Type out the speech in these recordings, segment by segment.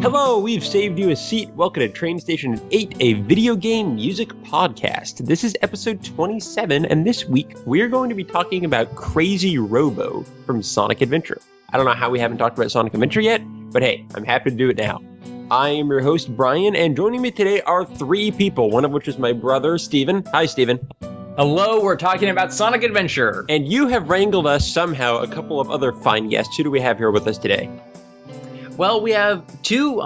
Hello, we've saved you a seat. Welcome to Train Station 8, a video game music podcast. This is episode 27, and this week we're going to be talking about Crazy Robo from Sonic Adventure. I don't know how we haven't talked about Sonic Adventure yet, but hey, I'm happy to do it now. I am your host, Bryan, and joining me today are three people, one of which is my brother, Steven. Hi, Steven. Hello, we're talking about Sonic Adventure. And you have wrangled us somehow a couple of other fine guests. Who do we have here with us today? Well, we have two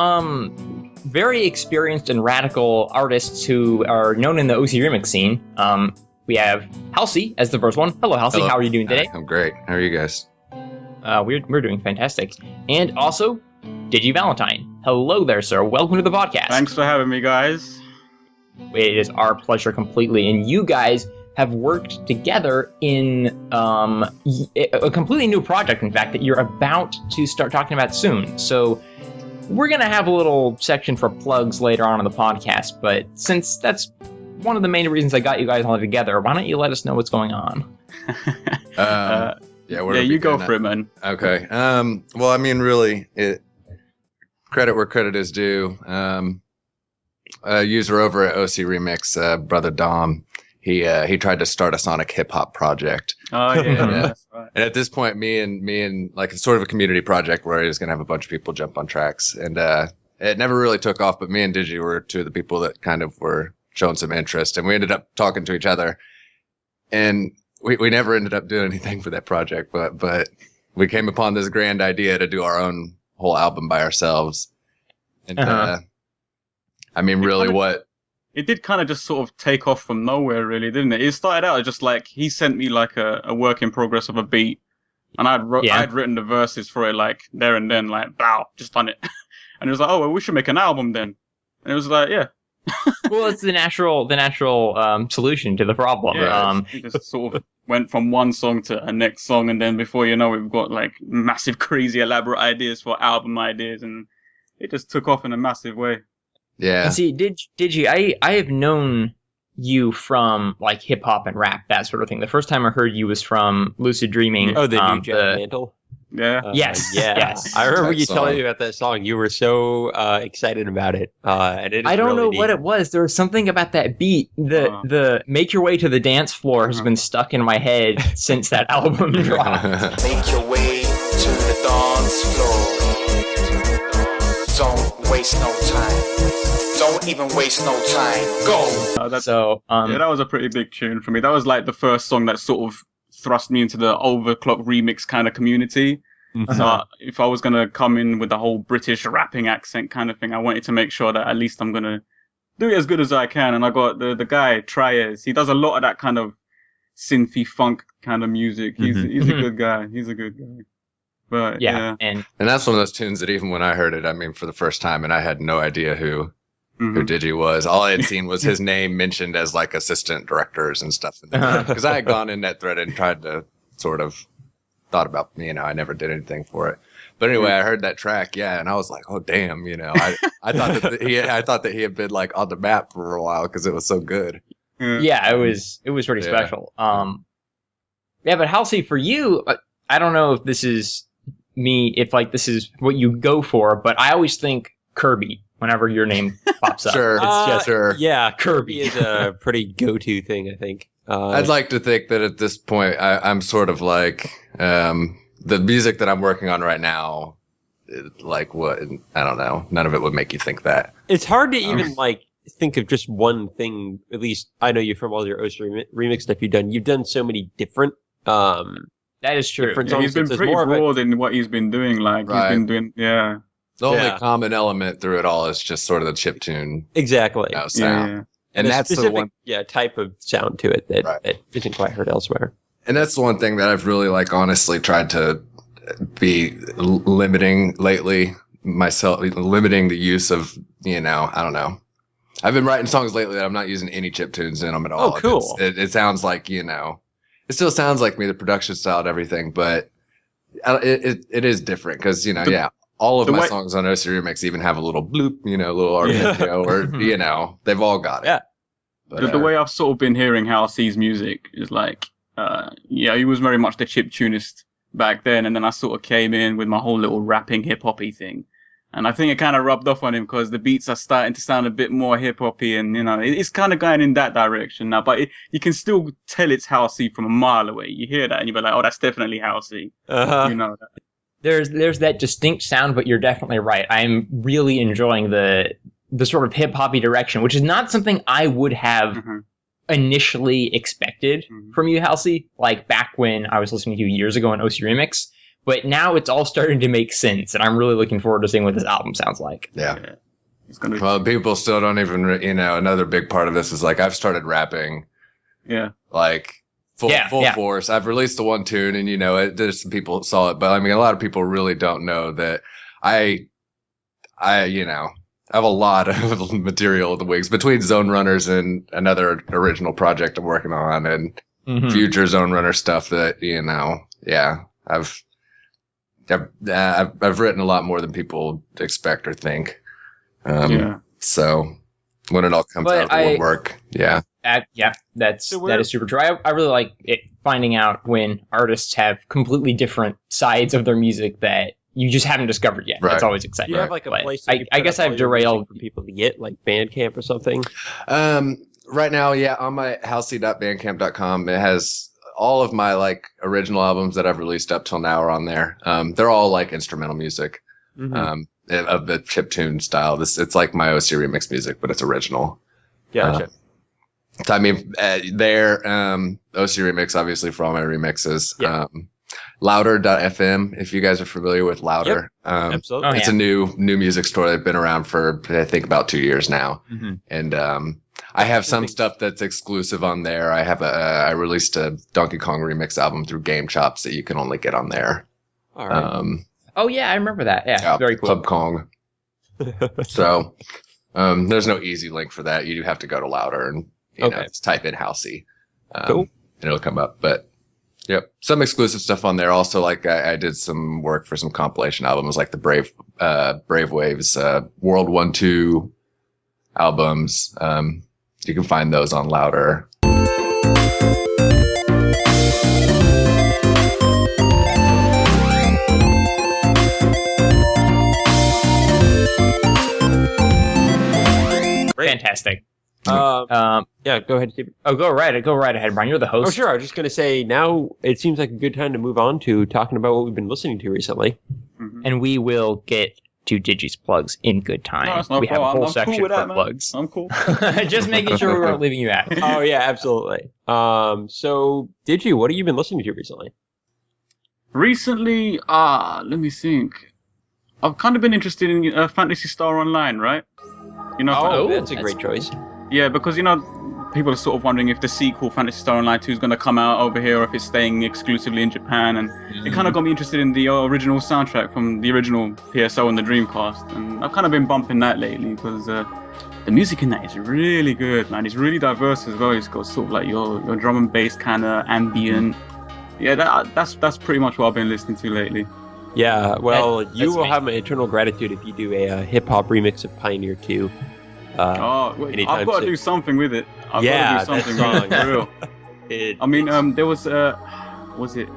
very experienced and radical artists who are known in the OC remix scene. We have halc as the first one. Hello, halc. How are you doing today? I'm great. How are you guys? We're doing fantastic. And also, DiGi Valentine. Hello there, sir. Welcome to the podcast. Thanks for having me, guys. It is our pleasure completely. And you guys have worked together in a completely new project, in fact, that you're about to start talking about soon. So we're going to have a little section for plugs later on in the podcast, but since that's one of the main reasons I got you guys all together, why don't you let us know what's going on? You go for it, man. Okay. Well, I mean, really, credit where credit is due. A user over at OC Remix, Brother Dom, he tried to start a Sonic hip hop project. Oh yeah. That's right. And at this point, me and like it's sort of a community project where he's gonna have a bunch of people jump on tracks, and it never really took off. But me and DiGi were two of the people that kind of were showing some interest, and we ended up talking to each other, and we never ended up doing anything for that project. But we came upon this grand idea to do our own whole album by ourselves, and I mean, really, It did kind of just sort of take off from nowhere, really, didn't it? It started out just like he sent me like a work in progress of a beat, and I'd written the verses for it like there and then, like, blow, just done it. And it was like, oh, well, we should make an album then. And it was like, yeah. Well, it's the natural solution to the problem. Yeah, it just sort of went from one song to a next song, and then before you know, we've got like massive, crazy, elaborate ideas for album ideas, and it just took off in a massive way. Yeah. And see, DiGi, I have known you from like hip hop and rap, that sort of thing. The first time I heard you was from Lucid Dreaming. Oh, the new Mantle? Yeah. Yes. Yes. I remember you telling me about that song. You were so excited about it. And I don't really know what it was. There was something about that beat. The Make Your Way to the Dance Floor has been stuck in my head since that album dropped. Make your way to the dance floor. Don't waste no time. Don't even waste no time. Go! That was a pretty big tune for me. That was like the first song that sort of thrust me into the overclock remix kind of community. Mm-hmm. So if I was going to come in with the whole British rapping accent kind of thing, I wanted to make sure that at least I'm going to do it as good as I can. And I got the guy, Tryezz. He does a lot of that kind of synthy funk kind of music. He's a good guy. He's a good guy. But yeah. And that's one of those tunes that even when I heard it, I mean, for the first time, and I had no idea who DiGi was. All I had seen was his name mentioned as like assistant directors and stuff. Because I had gone in that thread and tried to sort of thought about, I never did anything for it. But anyway, I heard that track, and I was like, oh damn, I thought that he had been like on the map for a while because it was so good. Yeah, it was pretty special. But halc, for you, I don't know if this is me, if like this is what you go for, but I always think Kirby whenever your name pops up. Sure. Sure. Yeah, Kirby is a pretty go-to thing, I think. I'd like to think that at this point, I'm sort of like, the music that I'm working on right now, like what, I don't know. None of it would make you think that. It's hard to even like think of just one thing. At least I know you from all your OC remix stuff you've done. You've done so many different, that is true. Yeah, he's been pretty broad in what he's been doing. Like he's been doing, The only common element through it all is just sort of the chiptune. Exactly. Sound. Yeah. And that's specific, the one type of sound to it that isn't quite heard elsewhere. And that's the one thing that I've really like honestly tried to be limiting lately myself, limiting the use of, I don't know. I've been writing songs lately that I'm not using any chiptunes in them at all. Oh, cool. It sounds like, it still sounds like me, the production style and everything, but it is different because, all of my songs on OC Remix even have a little bloop, little arpeggio, or, they've all got it. Yeah. But, the way I've sort of been hearing halc's music is like, he was very much the chiptunist back then, and then I sort of came in with my whole little rapping hip-hoppy thing. And I think it kind of rubbed off on him because the beats are starting to sound a bit more hip-hoppy, and it's kind of going in that direction now. But you can still tell it's housey from a mile away. You hear that and you're like, oh, that's definitely housey. That. There's that distinct sound, but you're definitely right. I'm really enjoying the sort of hip-hoppy direction, which is not something I would have initially expected from you, Halsey, like back when I was listening to you years ago on OC Remix. But now it's all starting to make sense, and I'm really looking forward to seeing what this album sounds like. Yeah. Well, people still don't even, another big part of this is like I've started rapping. Yeah. Like full force. I've released the one tune, and there's some people that saw it, but I mean, a lot of people really don't know that I have a lot of material in the wings between Zone Runners and another original project I'm working on, and future Zone Runner stuff that I've written a lot more than people expect or think. So when it all comes out, it will work. Yeah. That is super true. I really like it, finding out when artists have completely different sides of their music that you just haven't discovered yet. Right. That's always exciting. Do you have like a place I guess I've derailed for people to get, like Bandcamp or something? Right now, on my halsey.bandcamp.com, it has all of my like original albums that I've released up till now are on there. They're all like instrumental music of the chiptune style. It's like my OC remix music, but it's original. Gotcha. I mean, OC remix, obviously, for all my remixes. Yeah. Louder.fm, if you guys are familiar with Louder. Yep. Absolutely. It's a new music store that's been around for, I think, about 2 years now. And I have some stuff that's exclusive on there. I released a Donkey Kong remix album through Game Chops that you can only get on there. All right. I remember that. Yeah, very cool. Club Kong. So there's no easy link for that. You do have to go to Louder and just type in Halsey. Cool. And it'll come up. But yep, some exclusive stuff on there. Also, like I did some work for some compilation albums, like the Brave Waves World 1-2 albums. You can find those on Louder. Fantastic. Go ahead, Steve. Oh, go right ahead, Bryan. You're the host. Oh, sure. I was just going to say, now it seems like a good time to move on to talking about what we've been listening to recently. And we will get to Digi's plugs in good time. No, we have a whole section for plugs. I'm cool. Just making sure we weren't leaving you out. Oh, yeah, absolutely. So, Digi, what have you been listening to recently? Recently, let me think. I've kind of been interested in Phantasy Star Online, right? That's a great choice. Yeah, because, people are sort of wondering if the sequel, Phantasy Star Online 2, is going to come out over here or if it's staying exclusively in Japan. And it kind of got me interested in the original soundtrack from the original PSO and the Dreamcast. And I've kind of been bumping that lately because the music in that is really good, man. It's really diverse as well. It's got sort of like your drum and bass kind of ambient. Yeah, that's pretty much what I've been listening to lately. Yeah, well, you will have my eternal gratitude if you do a hip-hop remix of Pioneer 2. I've got to do something with it. I've got to do something wrong, for real. There was it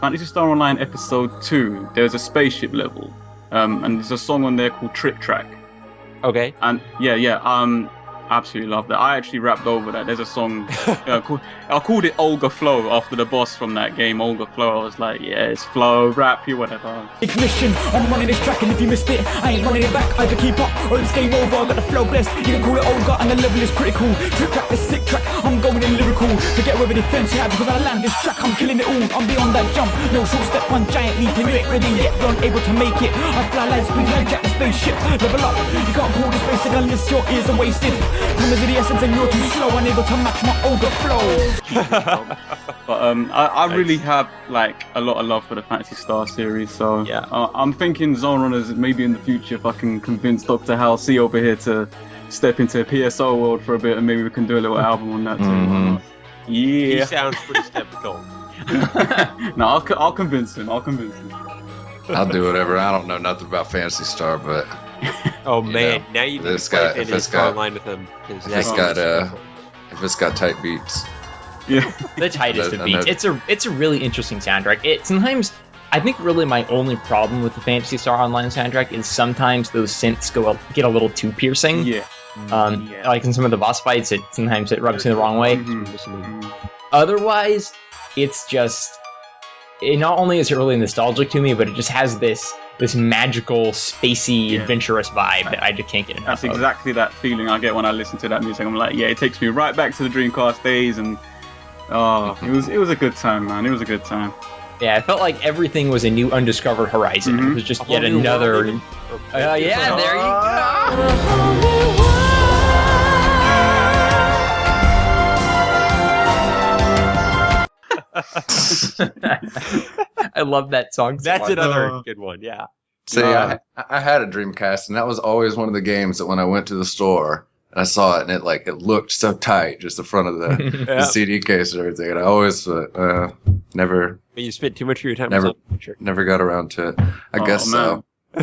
Phantasy Star Online Episode 2? There was a spaceship level, and there's a song on there called Trick Track. Okay. And absolutely love that. I actually rapped over that. There's a song I called it olgaFLOW after the boss from that game, olgaFLOW. I was like, yeah, it's flow, rap, you whatever. Ignition, I'm running this track, and if you missed it, I ain't running it back. Either keep up or it's game over. I got the flow blessed. You can call it Olga, and the level is critical. Trick track, this sick track, I'm going in lyrical. Forget whether defense you have, because I land this track, I'm killing it all. I'm beyond that jump, no short step, one giant leap, and you ain't ready yet, you're unable to make it. I fly light speed, hijack the spaceship, level up. You can't call this basic unless your ears are wasted. Time is of the essence, and you're too slow, unable to match my olgaFLOW. But I really have like a lot of love for the Phantasy Star series, so yeah. I'm thinking Zone Runners maybe in the future if I can convince Dr. Halsey over here to step into PSO world for a bit, and maybe we can do a little album on that too. Yeah. He sounds pretty skeptical. No, I'll convince him. I'll do whatever. I don't know nothing about Phantasy Star, but oh man, now you need to play Phantasy Star Online with him. If it's got tight beats. Yeah, the tightest of beats. It's a really interesting soundtrack. Sometimes I think really my only problem with the Phantasy Star Online soundtrack is sometimes those synths get a little too piercing. Yeah. Like in some of the boss fights, sometimes it rubs me the wrong way. Otherwise, it's just... not only is it really nostalgic to me, but it just has this magical, spacey, adventurous vibe that I just can't get enough That's exactly that feeling I get when I listen to that music. I'm like, yeah, it takes me right back to the Dreamcast days, and it was a good time, man. It was a good time. Yeah, I felt like everything was a new undiscovered horizon. It was just yet another... there you go! I love that song so That's much. another good one, yeah. See, I had a Dreamcast, and that was always one of the games that when I went to the store and I saw it, and it looked so tight, just the front of the CD case and everything, and I always never. But you spent too much of your time. Never got around to it. I guess so. I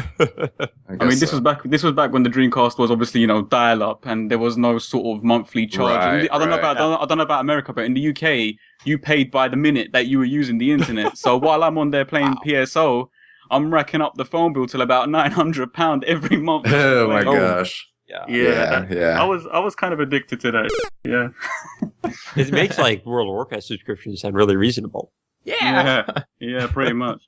mean, this was back when the Dreamcast was obviously, dial up, and there was no sort of monthly charge. I don't know about America, but in the UK, you paid by the minute that you were using the internet. So while I'm on there playing PSO, I'm racking up the phone bill till about £900 every month. Oh my gosh. Yeah. I was kind of addicted to that. Yeah. It makes like World of Warcraft subscriptions sound really reasonable. Yeah, pretty much.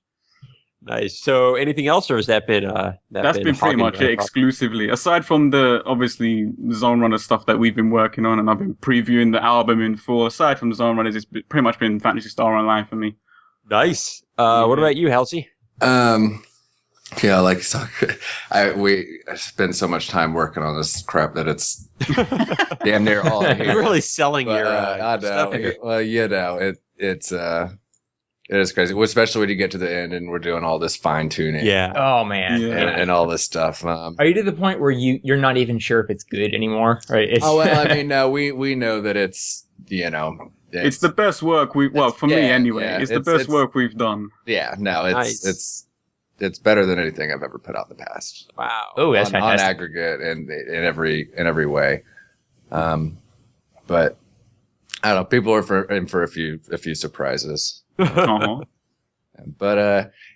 Nice. So, anything else, or has that been? That's been pretty much it exclusively. Aside from the obviously Zone Runner stuff that we've been working on, and I've been previewing the album in full. Aside from the Zone Runners, it's pretty much been Phantasy Star Online for me. Nice. What about you, Halsey? Yeah, like we spend so much time working on this crap that it's damn near all here. You're really selling your I know. stuff here. Well, it is crazy, especially when you get to the end and we're doing all this fine tuning. Yeah. Oh man. And all this stuff. Are you to the point where you're not even sure if it's good anymore? Right. I mean, no, we know that it's it's the best work for me anyway. It's the best work we've done. Yeah. No, Nice. it's better than anything I've ever put out in the past. Wow. Oh, that's fantastic. On aggregate and in every way. But I don't know. People are in for a few surprises. But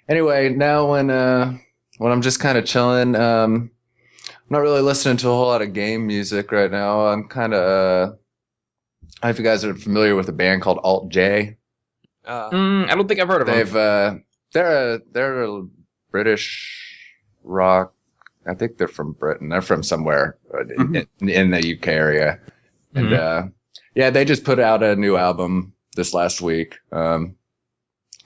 anyway, now when I'm just kind of chilling, I'm not really listening to a whole lot of game music right now. I'm kind of I don't know if you guys are familiar with a band called Alt J. I don't think I've heard of them. They're a British rock. I think they're from Britain. They're from somewhere in the UK area, and they just put out a new album this last week.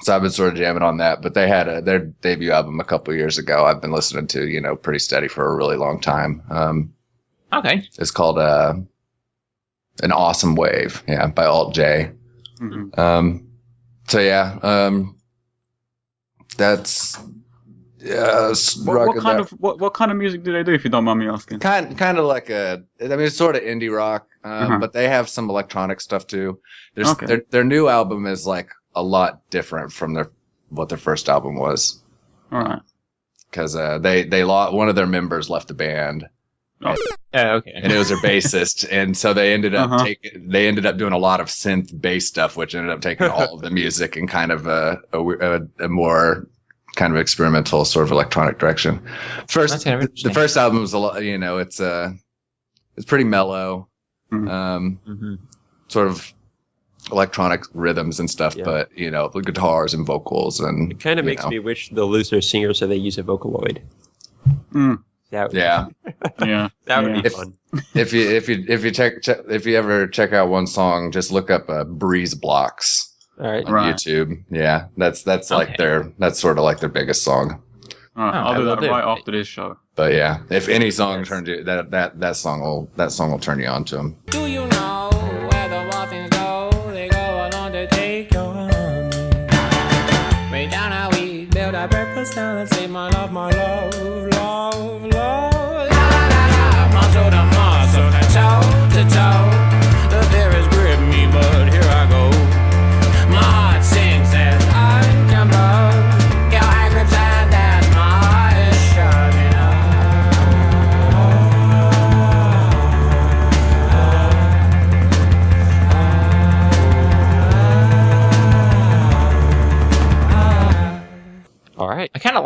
So I've been sort of jamming on that, but they had their debut album a couple years ago. I've been listening to, pretty steady for a really long time. Okay. It's called An Awesome Wave, by Alt J. That's what kind of music do they do, if you don't mind me asking? Kind of like it's sort of indie rock, but they have some electronic stuff too. Their new album is like a lot different from what their first album was. All right. Because they lost one of their members left the band. Oh, okay. And it was their bassist, and so they ended up doing a lot of synth bass stuff, which ended up taking all of the music and kind of a more kind of experimental sort of electronic direction. The first album was a lot, it's pretty mellow, sort of electronic rhythms and stuff, but the guitars and vocals, and it kind of makes me wish they'll lose their singer so they use a Vocaloid. That would be fun. If you ever check out one song, just look up Breeze Blocks. All right. On YouTube. Yeah, that's like that's sort of like their biggest song. I'll do that right after this show. But yeah, if any song turns you that song will turn you on to them. Do you know where the muffins go? They go along to take your honey. Way down how we build our breakfast down and say my love, love, love. La la la la, muscle to muscle, toe to toe. The fear has gripped me, but here I go. My heart sings as I come up. Your eye grips and as my heart is shining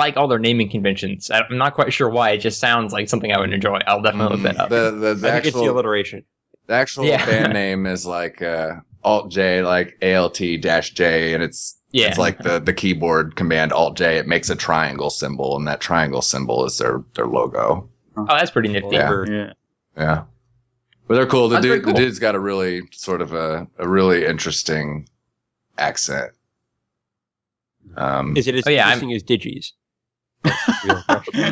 like all their naming conventions. I'm not quite sure why. It just sounds like something I would enjoy. I'll definitely look that up. The I think it's the actual alliteration. band name is like Alt J, like ALT-J, and it's like the keyboard command Alt J. It makes a triangle symbol, and that triangle symbol is their logo. Oh, that's pretty nifty. Yeah. But they're cool. The Cool. dude's got a really sort of a really interesting accent. Is it as interesting as Digi's?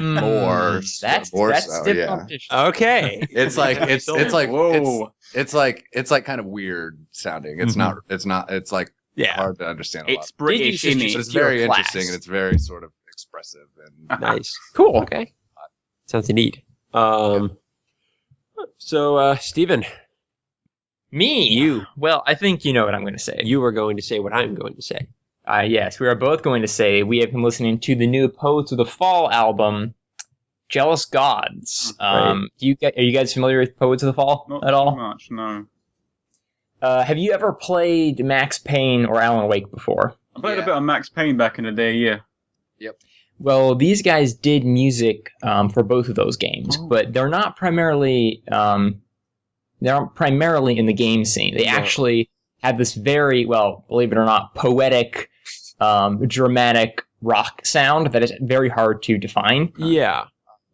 More. That's so, stiff yeah. competition. Okay. It's like Whoa. it's like kind of weird sounding. It's not. It's like hard to understand. It's British, Digi's innit? But it's very your class. interesting, and it's very sort of expressive. And Nice. Cool. Okay. Sounds neat. So, Steven, Me? You. Well, I think you know what I'm going to say. you were going to say what I'm going to say. Yes, we are both going to say we have been listening to the new Poets of the Fall album, Jealous Gods. Right. Are you guys familiar with Poets of the Fall Not at too all? much, no. Have you ever played Max Payne or Alan Wake before? I played a bit of Max Payne back in the day, yeah. Well, these guys did music for both of those games, but they're not primarily in the game scene. They actually have this very, well, believe it or not, poetic, dramatic rock sound that is very hard to define. Yeah.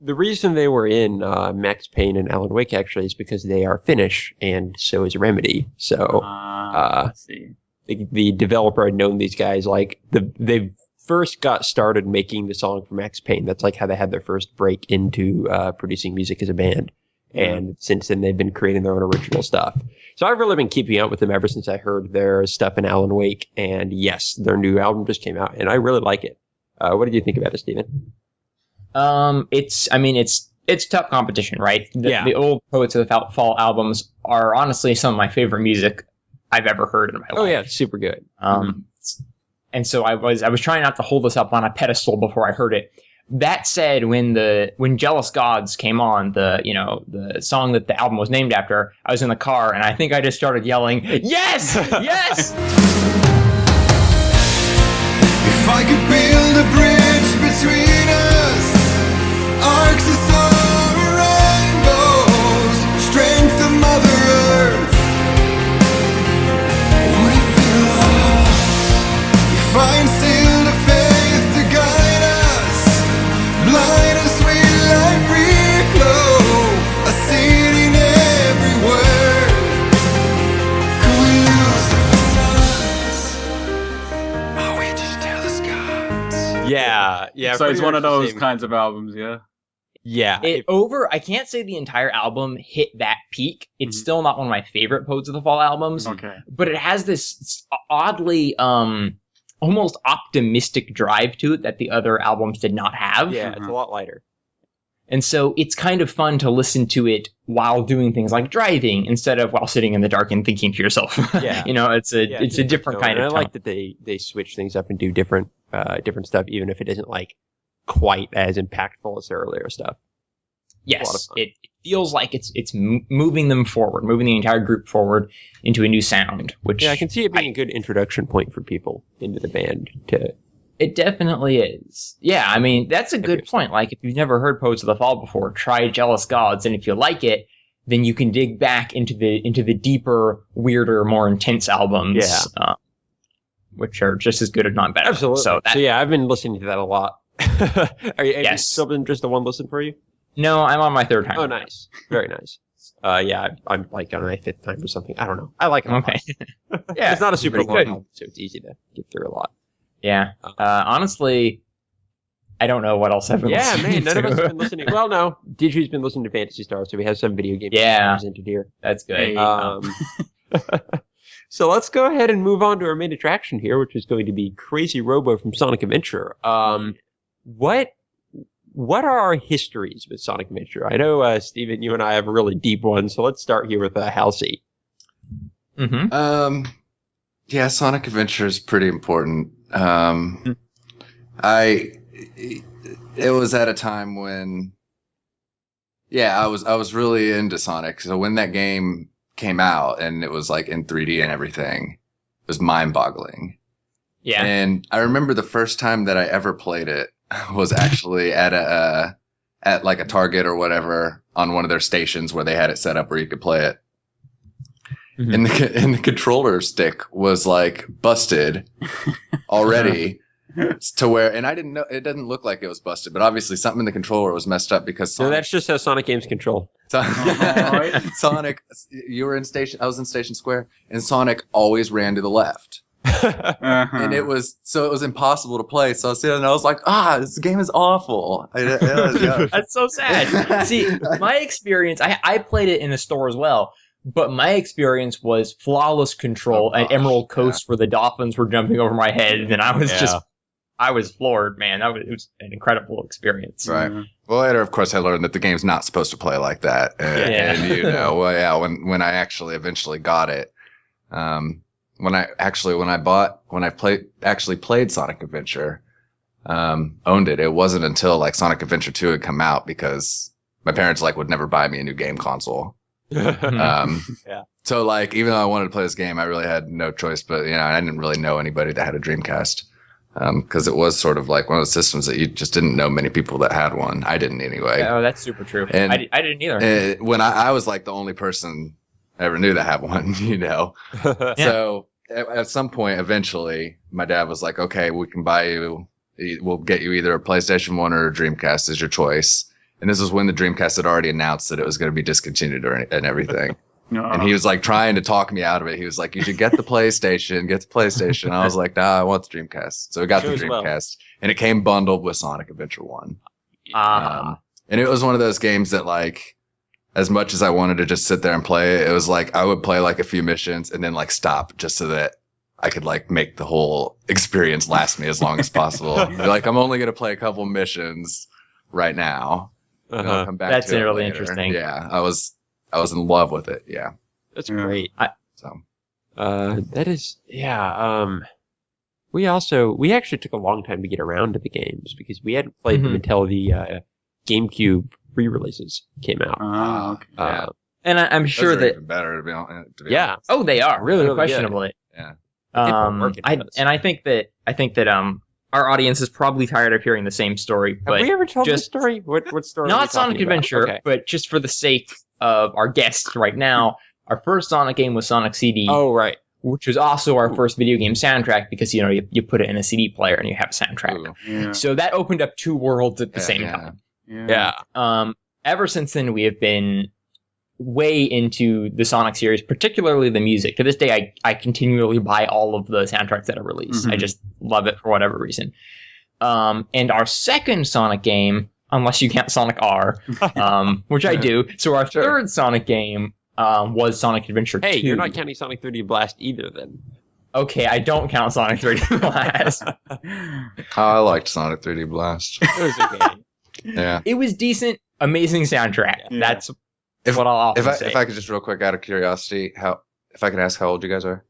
The reason they were in Max Payne and Alan Wake actually is because they are Finnish, and so is Remedy. So I see. the developer had known these guys. Like they first got started making the song for Max Payne. That's like how they had their first break into producing music as a band. And since then, they've been creating their own original stuff. So I've really been keeping up with them ever since I heard their stuff in Alan Wake. And yes, their new album just came out, and I really like it. What did you think about it, Steven? It's tough competition, right? The old Poets of the Fall albums are honestly some of my favorite music I've ever heard in my life. Oh yeah, it's super good. And so I was trying not to hold this up on a pedestal before I heard it. That said, when Jealous Gods came on, the song that the album was named after, I was in the car and I think I just started yelling, "Yes! Yes!" If I could build a bridge between us, arcs of soaring rainbows, strength of Mother Earth, would it feel lost? If I instilled a faith to guide us, blind as sweet like free flow, I see it in every word. Could we lose the facades? Are we just jealous gods? Yeah. So it's pretty one much of the those same. kinds of albums, yeah. Yeah. I can't say the entire album hit that peak. It's still not one of my favorite Poets of the Fall albums. Okay. But it has this oddly, almost optimistic drive to it that the other albums did not have. Yeah, it's a lot lighter. And so it's kind of fun to listen to it while doing things like driving instead of while sitting in the dark and thinking to yourself. Yeah. It's a different kind and of I like that they switch things up and do different stuff, even if it isn't like quite as impactful as their earlier stuff. A lot of Yes, fun. it feels like it's moving them forward, moving the entire group forward into a new sound. Which Yeah, I can see it being a good introduction point for people into the band. It definitely is. Yeah, I mean, that's a good point. Like, if you've never heard Poets of the Fall before, try Jealous Gods, and if you like it, then you can dig back into the deeper, weirder, more intense albums, which are just as good, if not better. Absolutely. So yeah, I've been listening to that a lot. Have you Yes. still been just the one listen for you? No, I'm on my third time. Oh, nice. Very nice. I'm like on my fifth time or something. I don't know. I like it. Okay. Yeah, It's not a super pretty long good. album, so it's easy to get through a lot. Yeah. Honestly, I don't know what else I've been Yeah, listening man, none of us to. have been listening. Well, no, DiGi's been listening to Phantasy Star, so we have some video games Yeah. represented here. That's good. So let's go ahead and move on to our main attraction here, which is going to be Crazy Robo from Sonic Adventure. What are our histories with Sonic Adventure? I know, Steven, you and I have a really deep one, so let's start here with Halsey. Mm-hmm. Yeah, Sonic Adventure is pretty important. It was at a time when, I was really into Sonic. So when that game came out and it was like in 3D and everything, it was mind-boggling. Yeah. And I remember the first time that I ever played it, was actually at like a Target or whatever on one of their stations where they had it set up where you could play it. Mhm. And the controller stick was like busted already to where, and I didn't know, it didn't look like it was busted, but obviously something in the controller was messed up because So that's just how Sonic games control. Sonic, you were in station, I was in Station Square, and Sonic always ran to the left. And it was impossible to play. So I was sitting and I was like, this game is awful. That's so sad. See, my experience, I played it in the store as well, but my experience was flawless control at Emerald Coast where the dolphins were jumping over my head, and I was floored, man. It was an incredible experience. Right. Well, later, of course, I learned that the game's not supposed to play like that. And when I actually eventually got it, when I played Sonic Adventure, owned it. It wasn't until like Sonic Adventure 2 had come out because my parents like would never buy me a new game console. So like even though I wanted to play this game, I really had no choice. But I didn't really know anybody that had a Dreamcast because it was sort of like one of those systems that you just didn't know many people that had one. I didn't anyway. Oh, that's super true. And I didn't either. When I was like the only person I ever knew that had one, So at some point, eventually, my dad was like, "Okay, we can buy you. We'll get you either a PlayStation 1 or a Dreamcast is your choice." And this was when the Dreamcast had already announced that it was going to be discontinued and everything. And he was like trying to talk me out of it. He was like, "You should get the PlayStation. Get the PlayStation." I was like, "Nah, I want the Dreamcast." So we got the Dreamcast, and it came bundled with Sonic Adventure 1. And it was one of those games that like, as much as I wanted to just sit there and play it, it was like I would play like a few missions and then like stop just so that I could like make the whole experience last me as long as possible. Like I'm only gonna play a couple missions right now. And I'll come back That's to it really later. interesting. Yeah, I was in love with it. Yeah, That's great. that is we actually took a long time to get around to the games because we hadn't played them until the GameCube re-releases came out. Okay. And I'm sure that even better to be honest. Oh, they are really unquestionably. Yeah. I think that our audience is probably tired of hearing the same story. But have we ever told this story? What story? Not Sonic Adventure, but just for the sake of our guests right now, our first Sonic game was Sonic CD. Oh, right. Which was also our first video game soundtrack because you put it in a CD player and you have a soundtrack. Yeah. So that opened up two worlds at the same time. Yeah. Ever since then, we have been way into the Sonic series, particularly the music. To this day, I continually buy all of the soundtracks that are released. I just love it for whatever reason. And our second Sonic game, unless you count Sonic R, which I do. So our third Sonic game was Sonic Adventure 2. Hey, you're not counting Sonic 3D Blast either, then. Okay, I don't count Sonic 3D Blast. I liked Sonic 3D Blast. It was okay. Yeah. It was decent, amazing soundtrack. Yeah. That's what I'll often say. If I could just real quick, out of curiosity, if I could ask how old you guys are?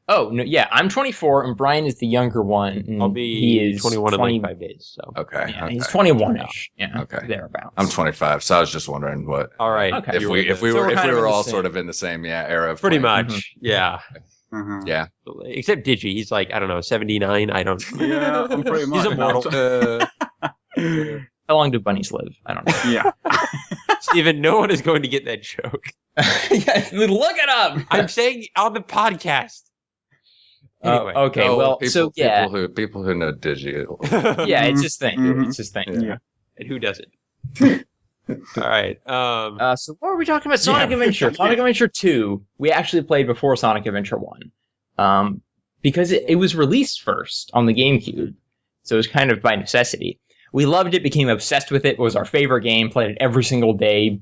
Oh, no, yeah, I'm 24, and Bryan is the younger one. And he is 21 in like 5 days. So. Okay. Yeah, he's 21-ish. Yeah, okay. Thereabouts. I'm 25, so I was just wondering what. All right. Okay. If we were all sort of in the same era of pretty playing. much. Yeah. Yeah. Except Digi, he's like, I don't know, 79. I don't. Yeah, I'm pretty much. He's immortal. How long do bunnies live? I don't know. Yeah. Steven, no one is going to get that joke. Look it up. I'm saying on the podcast. Anyway. Okay. People who know Digi. Yeah, it's his thing. It's his thing. Yeah. And who doesn't? All right. So what were we talking about? Sonic Adventure. Sonic Adventure 2, we actually played before Sonic Adventure 1. Because it was released first on the GameCube. So it was kind of by necessity. We loved it, became obsessed with it, was our favorite game, played it every single day.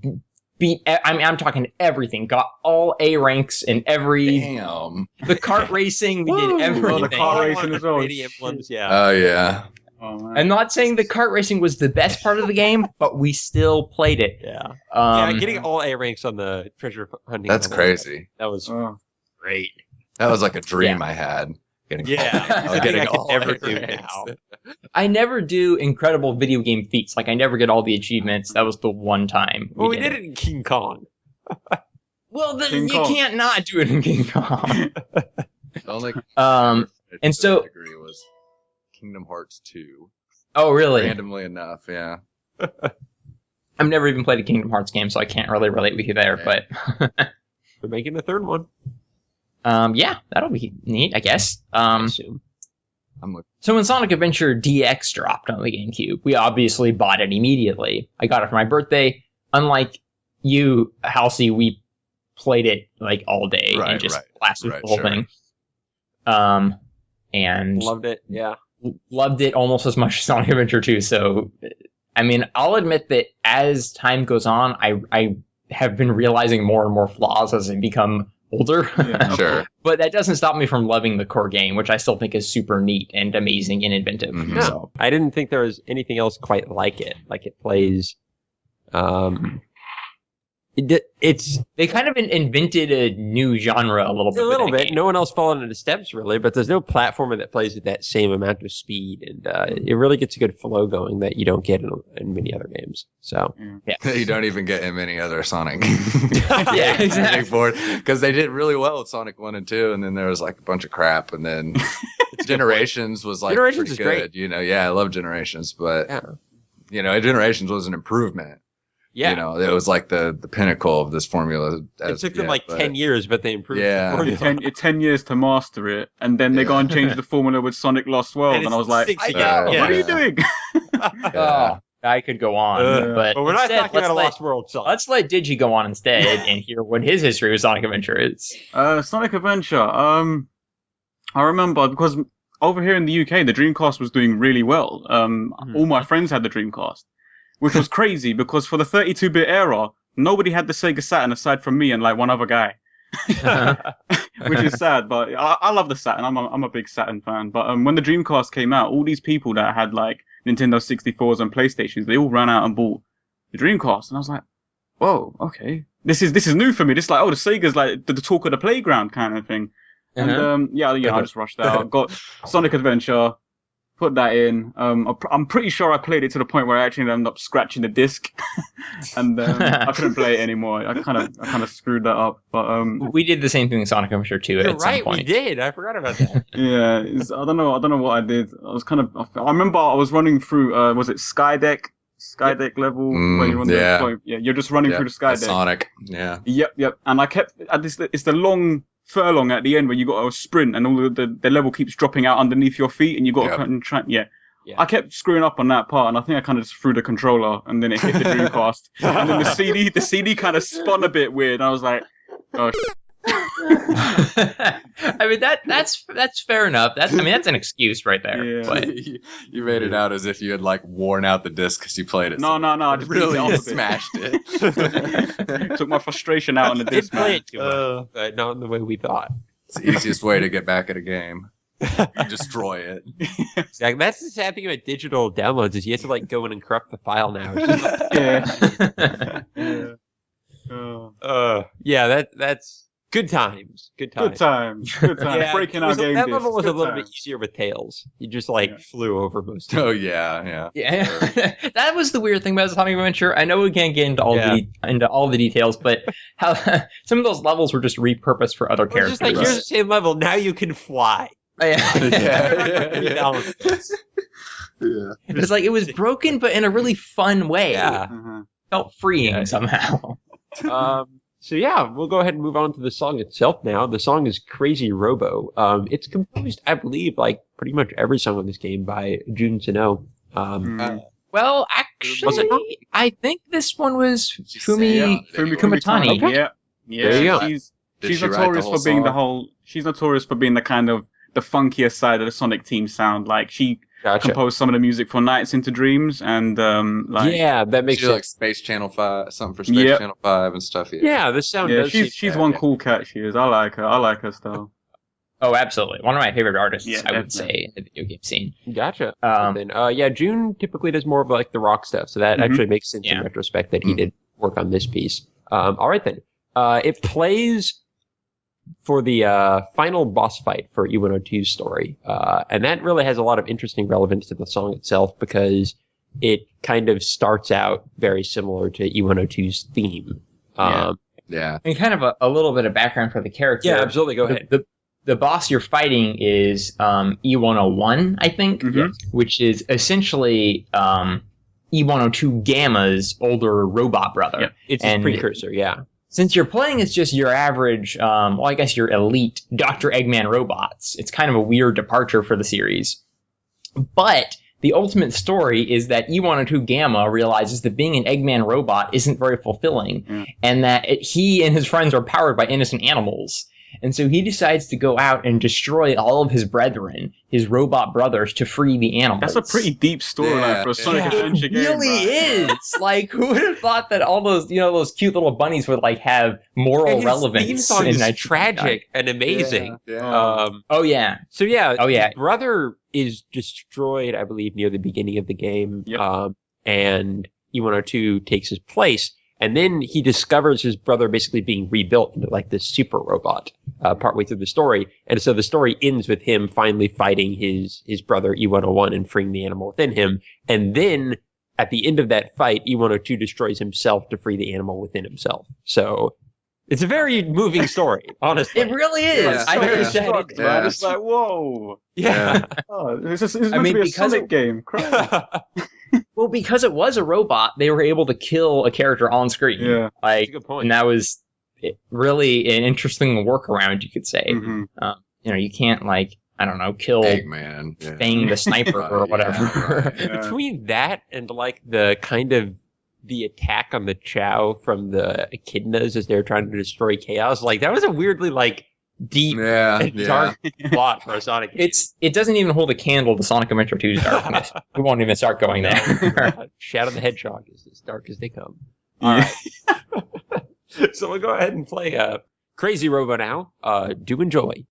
I'm talking everything. Got all A ranks in every... Damn. The kart racing, we did everything. The kart racing as well. Emblems, yeah. Oh, yeah. Oh, I'm not saying the kart racing was the best part of the game, but we still played it. Yeah. Getting all A ranks on the treasure hunting. That's crazy. That was great. That was like a dream I had. Getting all ever A do ranks. now. I never do incredible video game feats. Like, I never get all the achievements. That was the one time. We did it in King Kong. Well, King you Kong. can't not do it in King Kong. Only and so degree was Kingdom Hearts 2. Oh, really? randomly enough. Yeah. I've never even played a Kingdom Hearts game, so I can't really relate with you there. Okay. But They're making a third one. yeah, that'll be neat, I guess. I assume. I'm looking. So when Sonic Adventure DX dropped on the GameCube, we obviously bought it immediately. I got it for my birthday. Unlike you, Halsey, we played it like all day and just blasted the whole thing. And Loved it. Yeah. loved it almost as much as Sonic Adventure 2. So, I mean, I'll admit that as time goes on, I have been realizing more and more flaws as I become older. Yeah. Sure. But that doesn't stop me from loving the core game, which I still think is super neat and amazing and inventive. Mhm. Yeah. So, I didn't think there was anything else quite like it. Like it plays. It's they kind of invented a new genre a little bit. a little with that bit. game. No one else followed in the steps really, but there's no platformer that plays at that same amount of speed, and it really gets a good flow going that you don't get in many other games. So You don't even get in any other Sonic. Yeah, exactly. Because they did really well with Sonic 1 and 2, and then there was like a bunch of crap, and then Generations was like Generations pretty is great. good. You know, yeah, I love Generations, but Yeah. you know, Generations was an improvement. yeah, You know, it was like the pinnacle of this formula. it took them 10 years, but they improved. Yeah. the formula. It's 10 years to master it, and then they go and change the formula with Sonic Lost World, and I was like, six I again. know. Yeah. what are you doing? Oh, I could go on, but But we're not instead, talking about a Lost World song. let's let Digi go on instead and hear what his history with Sonic Adventure is. Sonic Adventure. I remember because over here in the UK, the Dreamcast was doing really well. All my friends had the Dreamcast, which was crazy because for the 32-bit era, nobody had the Sega Saturn aside from me and like one other guy, which is sad. But I love the Saturn. I'm a big Saturn fan. But when the Dreamcast came out, all these people that had like Nintendo 64s and PlayStations, they all ran out and bought the Dreamcast, and I was like, whoa, okay, this is new for me. This is like, oh, the Sega's like the talk of the playground kind of thing. And I just rushed out, got Sonic Adventure, put that in. I'm pretty sure I played it to the point where I actually ended up scratching the disc, and I couldn't play it anymore. I kind of screwed that up. But We did the same thing with Sonic Adventure 2 You're at some right, we point. did. I forgot about that. yeah, I don't know what I did. I remember I was running through. Was it Skydeck level where you're on you're just running through the Skydeck. Sonic. Yeah. Yep. And I kept at this. It's the long furlong at the end where you got to sprint and all the level keeps dropping out underneath your feet and you got to try. Yeah. I kept screwing up on that part, and I think I kind of just threw the controller, and then it hit the Dreamcast, and then the CD kind of spun a bit weird. And I was like, oh. I mean that's fair enough. That's an excuse right there. Yeah. But You made it out as if you had like worn out the disc because you played it. No, I just really beat it off a bit. smashed it. Took my frustration out on the Did disc, play man. it too much, but not in the way we thought. It's the easiest way to get back at a game. You destroy it. Exactly. That's the sad thing about digital downloads is you have to like go in and corrupt the file now. That's good times. Good times. Yeah, Breaking our game that discs. level was a Good little times. bit easier with Tails. You just flew over most of it. Oh yeah. yeah, that was the weird thing about Sonic Adventure. I know we can't get into all the details, but how some of those levels were just repurposed for other It's characters. just like, here's the same level, now you can fly. Yeah. It's like it was broken, but in a really fun way. Yeah. Uh-huh. Felt freeing somehow. So yeah, we'll go ahead and move on to the song itself now. The song is Crazy Robo. It's composed, I believe, like pretty much every song on this game by Jun Senoue. Well, actually, I think this one was Fumie Kumatani. Yeah. There you go. She's she write notorious the whole for being song? she's notorious for being the kind of the funkier side of the Sonic team sound. Like she composed some of the music for Nights into Dreams and yeah, that makes She sense. like Space Channel 5, something for Space Channel 5 and stuff. Yeah, the sound does. she's one cool cat. She is. I like her style. Oh, absolutely. One of my favorite artists, Yeah, I would definitely. say, in the video game scene. Gotcha. Um, June typically does more of like the rock stuff, so that actually makes sense in retrospect that he did work on this piece. All right then. It plays for the final boss fight for E102's story, and that really has a lot of interesting relevance to the song itself because it kind of starts out very similar to E102's theme. Yeah. And kind of a little bit of background for the character. Yeah, absolutely. Go ahead. the boss you're fighting is E101, I think, which is essentially E102 Gamma's older robot brother. Yeah, it's his precursor, yeah. Since you're playing as just your average, well, I guess your elite Dr. Eggman robots, it's kind of a weird departure for the series. But the ultimate story is that E102 Gamma realizes that being an Eggman robot isn't very fulfilling, and that he and his friends are powered by innocent animals. And so he decides to go out and destroy all of his brethren, his robot brothers, to free the animals. That's a pretty deep storyline for a Sonic Adventure game. It really is. Like, who would have thought that all those, those cute little bunnies would like have moral relevance? His theme song is tragic and amazing. Oh yeah. So yeah. Oh yeah. His brother is destroyed, I believe, near the beginning of the game. Yep. And E102 takes his place. And then he discovers his brother basically being rebuilt into like this super robot partway through the story. And so the story ends with him finally fighting his brother E101 and freeing the animal within him. And then at the end of that fight, E102 destroys himself to free the animal within himself. So it's a very moving story, honestly. It really is. Yeah. I Very think shocked, man. It's like, whoa. Yeah. Oh, it's meant to be a Sonic game. Well, because it was a robot, they were able to kill a character on screen. Yeah. Like, That's a good point. and that was really an interesting workaround, you could say. Mhm. You can't, like, I don't know, kill Eggman. Yeah. Fang the sniper or whatever. Yeah. Between that and like the kind of the attack on the Chow from the echidnas as they were trying to destroy Chaos, like that was a weirdly like deep and dark plot for a Sonic game. It doesn't even hold a candle to Sonic Adventure 2's darkness. We won't even start going there. Shadow the Hedgehog is as dark as they come. All right. So we'll go ahead and play Crazy Robo now. Do enjoy.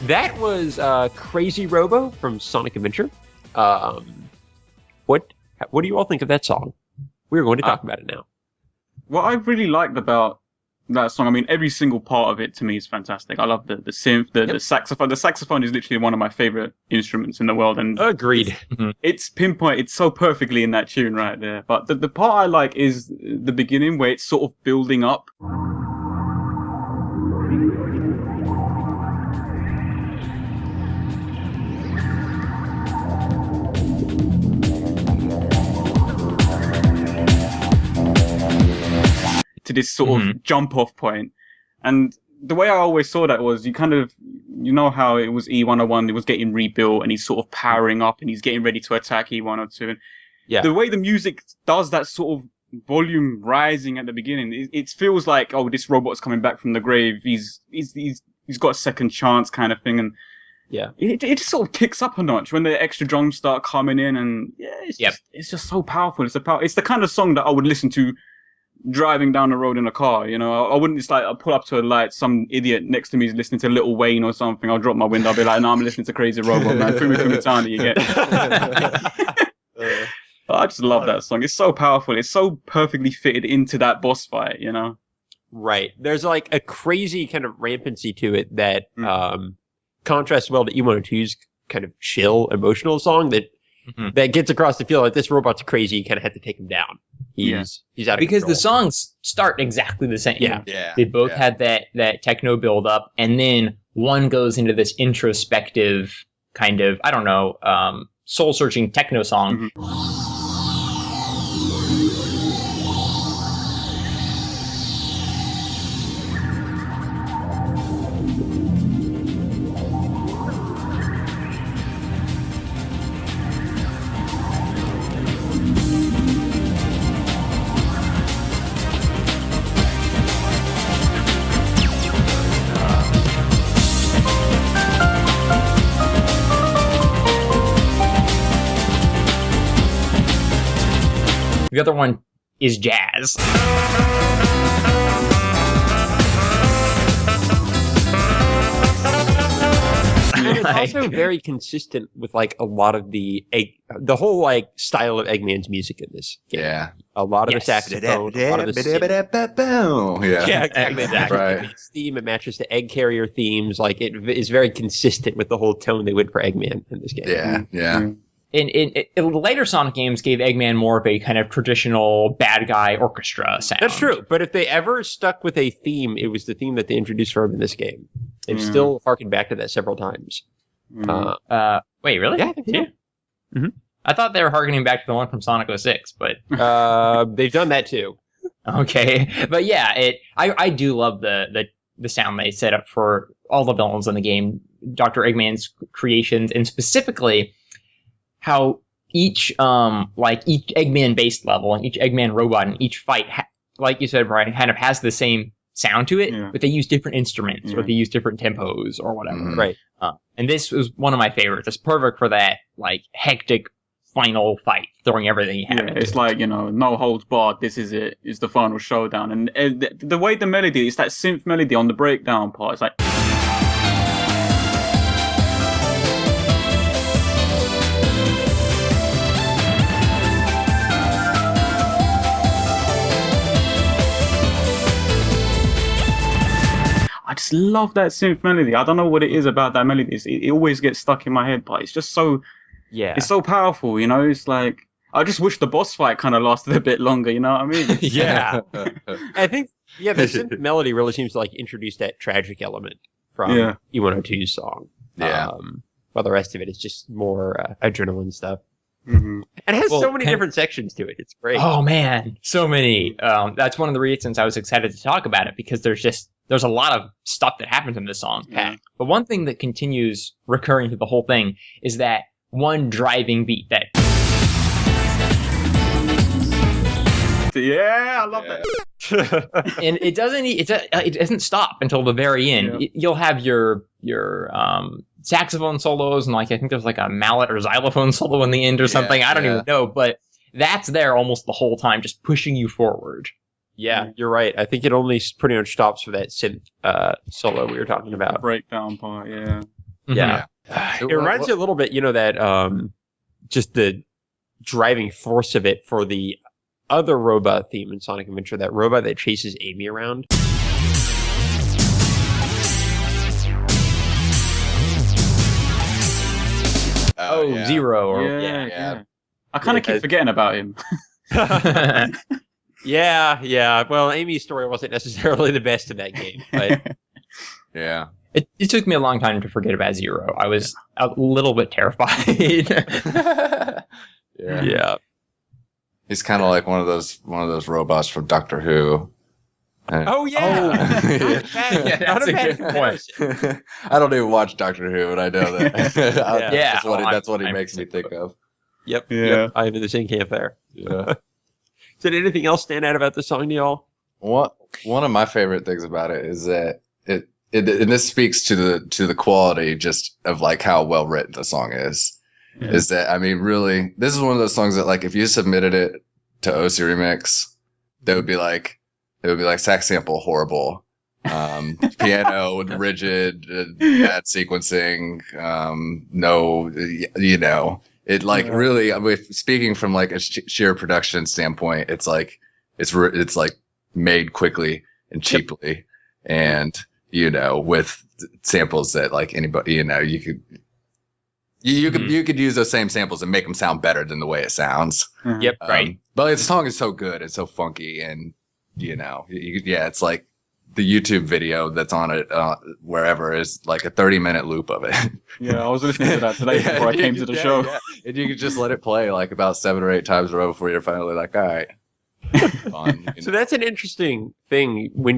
That was Crazy Robo from Sonic Adventure. What do you all think of that song? We're going to talk about it now. What I really liked about that song, I mean, every single part of it to me is fantastic. I love the synth, the saxophone. The saxophone is literally one of my favorite instruments in the world, and agreed. It's pinpointed so perfectly in that tune right there. But the part I like is the beginning where it's sort of building up. to this sort of jump off point. And the way I always saw that was you know how it was E101, it was getting rebuilt and he's sort of powering up and he's getting ready to attack E102. And the way the music does that sort of volume rising at the beginning, it feels like, oh, this robot's coming back from the grave. He's got a second chance kind of thing. And it just sort of kicks up a notch when the extra drums start coming in, and it's just so powerful. It's the kind of song that I would listen to driving down the road in a car. You know, I wouldn't just I pull up to a light, some idiot next to me is listening to Lil Wayne or something. I'll drop my window. I'll be like, no, I'm listening to Crazy Robo, man. Kumatani, you get. I just love that song. It's so powerful. It's so perfectly fitted into that boss fight. You know. Right. There's like a crazy kind of rampancy to it that contrasts well to E102's kind of chill, emotional song that gets across the feel like this robot's crazy. You kind of have to take him down. He's out of because control. the songs start exactly the same. Yeah. They both had that techno build up, and then one goes into this introspective kind of, I don't know, soul searching techno song. The other one is jazz. And it's also very consistent with like a lot of the whole like style of Eggman's music in this game. Yeah. A lot of the saxophone, a lot of the synth. Yeah, exactly. Right. Its theme, it matches the Egg Carrier themes. Like it is very consistent with the whole tone they went for Eggman in this game. Yeah. In the later Sonic games gave Eggman more of a kind of traditional bad guy orchestra sound. That's true. But if they ever stuck with a theme, it was the theme that they introduced for him in this game. They've still harkened back to that several times. Wait, really? Yeah, I think so. I thought they were harkening back to the one from Sonic 06, but they've done that too. Okay, but yeah, I do love the sound they set up for all the villains in the game, Dr. Eggman's creations, and specifically how each Eggman based level and each Eggman robot and each fight, like you said, Bryan, kind of has the same sound to it, but they use different instruments or they use different tempos or whatever. Right. And this was one of my favorites. It's perfect for that like hectic final fight, throwing everything you have. It's like, no holds barred. This is it. It's the final showdown. And the way the melody, it's that synth melody on the breakdown part. It's like. I just love that synth melody. I don't know what it is about that melody. It always gets stuck in my head, but it's just so, it's so powerful, It's like, I just wish the boss fight kind of lasted a bit longer, you know what I mean? Yeah. I think, the synth melody really seems to like introduce that tragic element from E102's song. Yeah. While the rest of it is just more adrenaline stuff. And it has so many different sections to it. It's great. Oh man, so many. That's one of the reasons I was excited to talk about it, because there's a lot of stuff that happens in this song. But one thing that continues recurring through the whole thing is that one driving beat that. Yeah, I love that. And it doesn't stop until the very end. Yeah. You'll have your saxophone solos, and like I think there's like a mallet or xylophone solo in the end or something. I don't even know, but that's there almost the whole time, just pushing you forward. Yeah, you're right. I think it only pretty much stops for that synth solo we were talking about. Breakdown part, Yeah. It reminds you a little bit, that just the driving force of it for the other robot theme in Sonic Adventure, that robot that chases Amy around. Zero. Yeah. I kind of keep forgetting about him. Yeah. Well, Amy's story wasn't necessarily the best in that game, but yeah. It took me a long time to forget about Zero. I was a little bit terrified. Yeah. He's kind of like one of those robots from Doctor Who Oh yeah, Yeah. That's a good point. I don't even watch Doctor Who, and I know that. Yeah. That's what he I'm makes me think of. Yep. Yeah. Yep. I'm in the same camp there. Yeah. Did anything else stand out about the song to y'all? One of my favorite things about it is that it and this speaks to the quality just of like how well written the song is. Yeah. Is that, I mean, really, this is one of those songs that like if you submitted it to OC Remix, it would be like sax sample horrible, piano rigid, bad sequencing, no, you know, it like really. I mean, speaking from like a sheer production standpoint, it's like it's like made quickly and cheaply, and you know, with samples that like anybody, you know, you could use those same samples and make them sound better than the way it sounds. Yep, right. But the song is so good, it's so funky, and you know, it's like the YouTube video that's on it wherever is like a 30-minute loop of it. Yeah, I was listening to that today before I came to the show. Yeah. And you could just let it play like about 7 or 8 times in a row before you're finally like, all right. Fun, you So know? that's an interesting thing when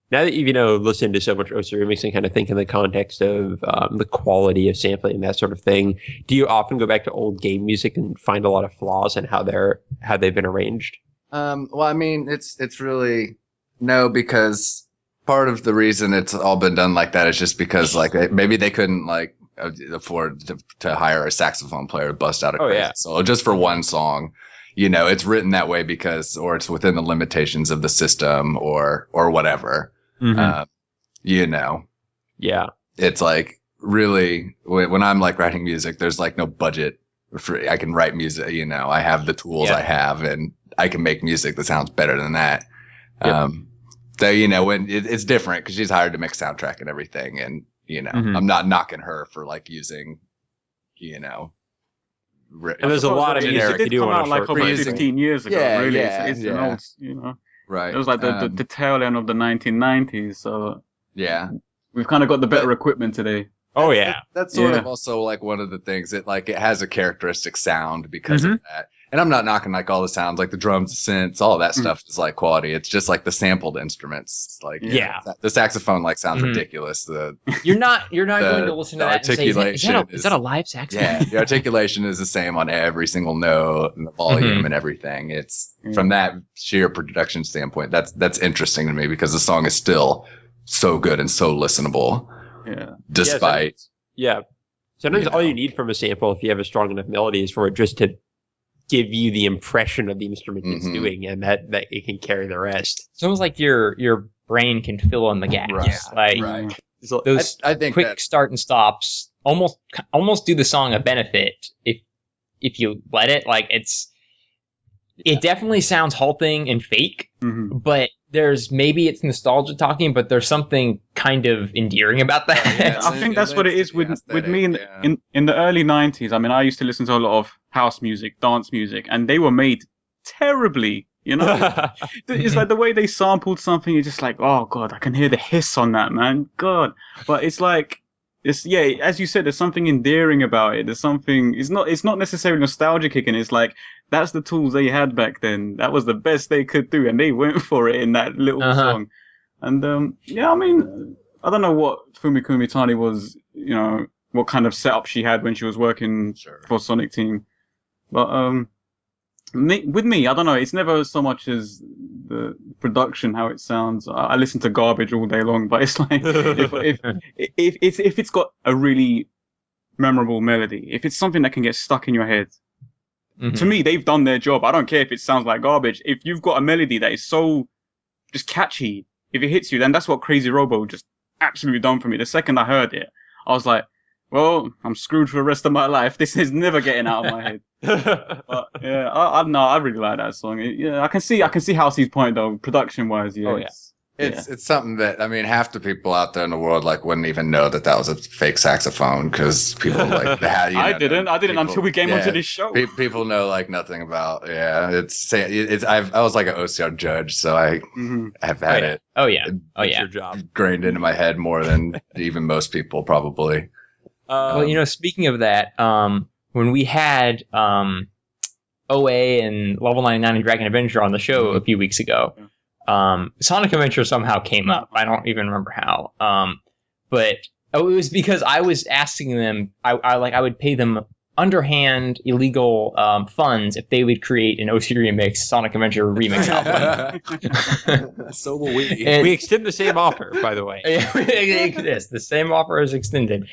now that you've, listened to so much OC Remix and kind of think in the context of the quality of sampling and that sort of thing, do you often go back to old game music and find a lot of flaws in how they've been arranged? Well, I mean, it's really no, because part of the reason it's all been done like that is just because like maybe they couldn't like afford to hire a saxophone player to bust out a crazy solo just for one song. You know, it's written that way because, or it's within the limitations of the system or whatever. Mm-hmm. You know, Yeah. it's like really when I'm like writing music, there's like no budget for, I can write music, you know, I have the tools I have and I can make music that sounds better than that. Yep. So, you know, when it's different because she's hired to mix soundtrack and everything. And, you know, I'm not knocking her for like using, you know, And there's a lot of music It did to do come on out a like short over version. 15 years ago, Yeah, really. yeah, It's an old, you know. right. It was like the tail end of the 1990s, so yeah. we've kind of got the better equipment today. Oh yeah. That's sort Yeah. of also like one of the things that like it has a characteristic sound because of that. And I'm not knocking like all the sounds, like the drums, the synths, all of that stuff is like quality. It's just like the sampled instruments. Like the saxophone like sounds ridiculous. You're not going to listen to that and say, articulation is that a live saxophone? Yeah, the articulation is the same on every single note and the volume and everything. It's from that sheer production standpoint, that's interesting to me because the song is still so good and so listenable. Yeah. Despite Sometimes all you need from a sample, if you have a strong enough melody, is for it just to give you the impression of the instrument it's doing, and that it can carry the rest. It's almost like your brain can fill in the gaps. Right. Like Right. those I think quick that- start and stops almost do the song a benefit if you let it. Like it definitely sounds halting and fake, but maybe it's nostalgia talking, but there's something kind of endearing about that. Yeah, I think that's what it is with me in the early 90s. I mean, I used to listen to a lot of house music, dance music, and they were made terribly, you know? It's like the way they sampled something, you're just like, oh God, I can hear the hiss on that, man. God. But it's like, as you said, there's something endearing about it. There's something, it's not necessarily nostalgia kicking. It's like, that's the tools they had back then. That was the best they could do, and they went for it in that little song. And I mean, I don't know what Fumie Kumatani was, you know, what kind of setup she had when she was working for Sonic Team. But with me, I don't know. It's never so much as the production, how it sounds. I listen to garbage all day long, but it's like if it's got a really memorable melody, if it's something that can get stuck in your head. To me, they've done their job. I don't care if it sounds like garbage. If you've got a melody that is so just catchy, if it hits you, then that's what Crazy Robo just absolutely done for me. The second I heard it, I was like, well, I'm screwed for the rest of my life. This is never getting out of my head. But yeah, I don't know. I really like that song. I can see Halcey's point though, production wise. Yeah. Oh, yeah. It's something that, I mean, half the people out there in the world like wouldn't even know that was a fake saxophone because people like they had. I didn't until we came onto this show. People know like nothing about. Yeah, I was like an OCR judge, so I have had it. Oh yeah. Your job. Grained into my head more than even most people probably. Well, speaking of that, when we had OA and Level 99 and Dragon Avenger on the show a few weeks ago, Sonic Adventure somehow came up. I don't even remember how. But it was because I was asking them. I would pay them underhand illegal funds if they would create an OC remix Sonic Adventure remix album. So will we. And- We extend the same offer, by the way. Yes, the same offer is extended.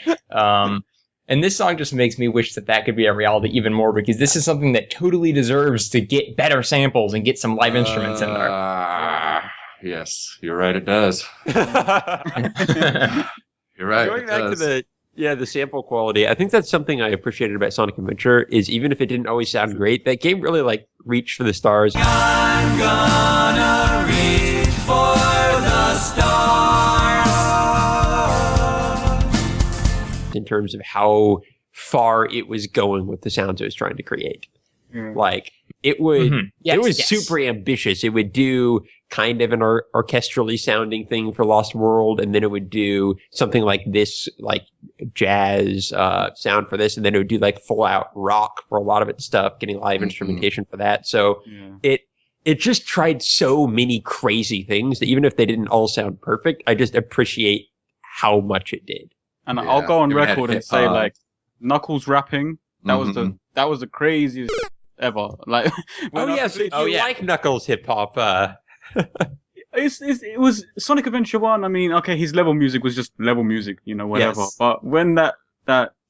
And this song just makes me wish that could be a reality even more, because this is something that totally deserves to get better samples and get some live instruments in there. Yes, you're right. It does. You're right. Going it back does. to the sample quality, I think that's something I appreciated about Sonic Adventure, is even if it didn't always sound great, that game really like reached for the stars. I'm gonna reach for the stars. In terms of how far it was going with the sounds it was trying to create. Like it would, Yes, it was yes. super ambitious. It would do kind of an orchestrally sounding thing for Lost World, and then it would do something like this, like jazz sound for this, and then it would do like full out rock for a lot of its stuff, getting live instrumentation for that. So it just tried so many crazy things that even if they didn't all sound perfect, I just appreciate how much it did. And Yeah. I'll go on We had record and hip say hop. like Knuckles rapping. That was the craziest ever. Like, when I- So if you like Knuckles hip hop, it was Sonic Adventure 1. I mean, okay, his level music was just level music, whatever. Yes. But when that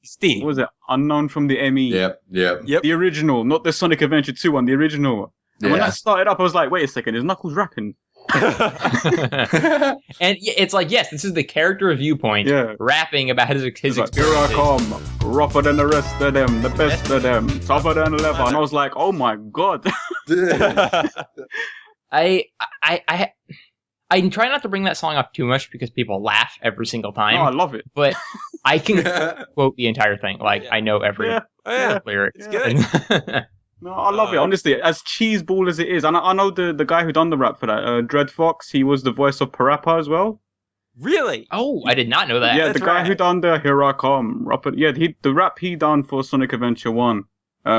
Steam. what was it, Unknown from the ME? Yep. The original, not the Sonic Adventure 2 one, the original. And when Yeah. that started up, I was like, wait a second, is Knuckles rapping? And it's like, yes, this is the character viewpoint rapping about his He's like, here I come, rougher than the rest of them, the best of them, tougher than leather. And I was like, oh my god. I try not to bring that song up too much because people laugh every single time. No, I love it. But I can quote the entire thing. Like, I know every lyric. It's good. No, I love it, honestly. As cheeseball as it is. And I know the guy who done the rap for that, Dread Fox, he was the voice of Parappa as well. Really? Oh, I did not know that. Yeah, That's the guy right. who done the Here I Come. Yeah, the rap he done for Sonic Adventure 1.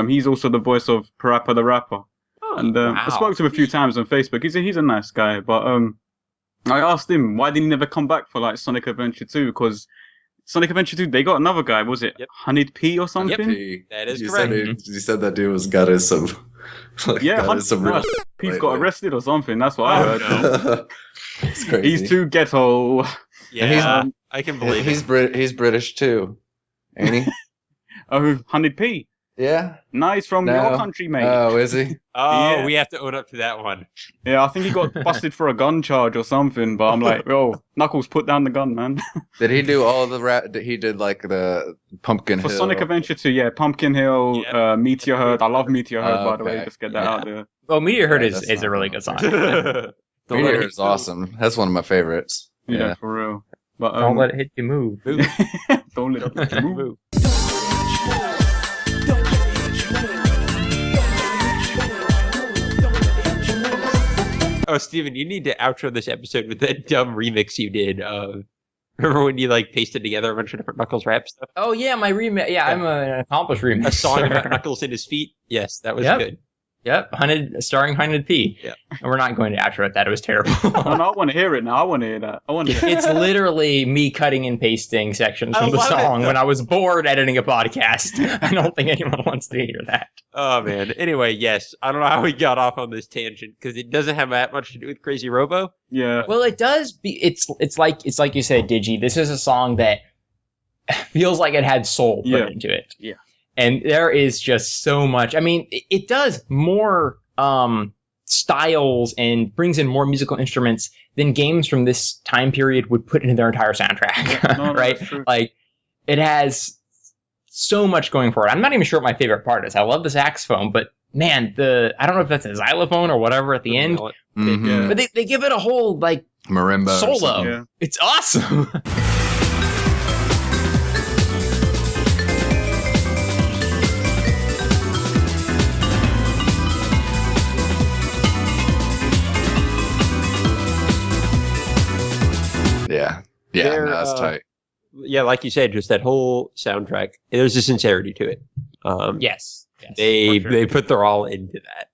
He's also the voice of Parappa the Rapper. And I wow. spoke to him a few times on Facebook. He's a nice guy. But I asked him, why didn't he never come back for like Sonic Adventure 2? Because Sonic Adventure 2, they got another guy. Was it Hunnid-P or something? That is You correct. you said that dude was got us some. Yeah, got us some real. He's got arrested or something. That's what I heard. It's crazy. He's too ghetto. Yeah, I can believe He's it. He's British too, ain't he? Oh, Hunnid-P. Yeah. No, he's from your country, mate. Oh, is he? Oh, Yeah. we have to own up to that one. Yeah, I think he got busted for a gun charge or something. But I'm like, yo, Knuckles, put down the gun, man. Did he do all the rap? He did like the Pumpkin For Hill. Sonic Adventure 2, yeah, Pumpkin Hill, Meteor Herd. I love Meteor Herd, by the way. Okay. Just get that out there. Well, Meteor Herd Yeah, is that's a really good song. Meteor is awesome. That's one of my favorites. Yeah, for real. But Don't let it hit you, move. don't let it move. Oh, Steven, you need to outro this episode with that dumb remix you did. Remember when you like pasted together a bunch of different Knuckles rap stuff? Oh, yeah, my remix. Yeah, I'm an accomplished remix. A song about Knuckles in his feet? Yes, that was good. Yep, starring Hunnid-P. Yeah. And we're not going to outro it. That was terrible. Oh, no, I want to hear it now. I want to hear that. It's literally me cutting and pasting sections from the love it. song when I was bored editing a podcast. I don't think anyone wants to hear that. Oh, man. Anyway, yes. I don't know how we got off on this tangent because it doesn't have that much to do with Crazy Robo. Yeah. Well, it does. It's like you said, Digi. This is a song that feels like it had soul put into it. Yeah. And there is just so much. I mean, it does more styles and brings in more musical instruments than games from this time period would put into their entire soundtrack. No, right? that's true. Like, it has so much going for it. I'm not even sure what my favorite part is. I love the saxophone, but man, I don't know if that's a xylophone or whatever at the end, Mhm. but they give it a whole like Marimba. or solo. something. Yeah. It's awesome. Yeah. Yeah. They're, No, that's tight. Yeah, like you said, just that whole soundtrack. There's a sincerity to it. Yes. They for sure. they put their all into that.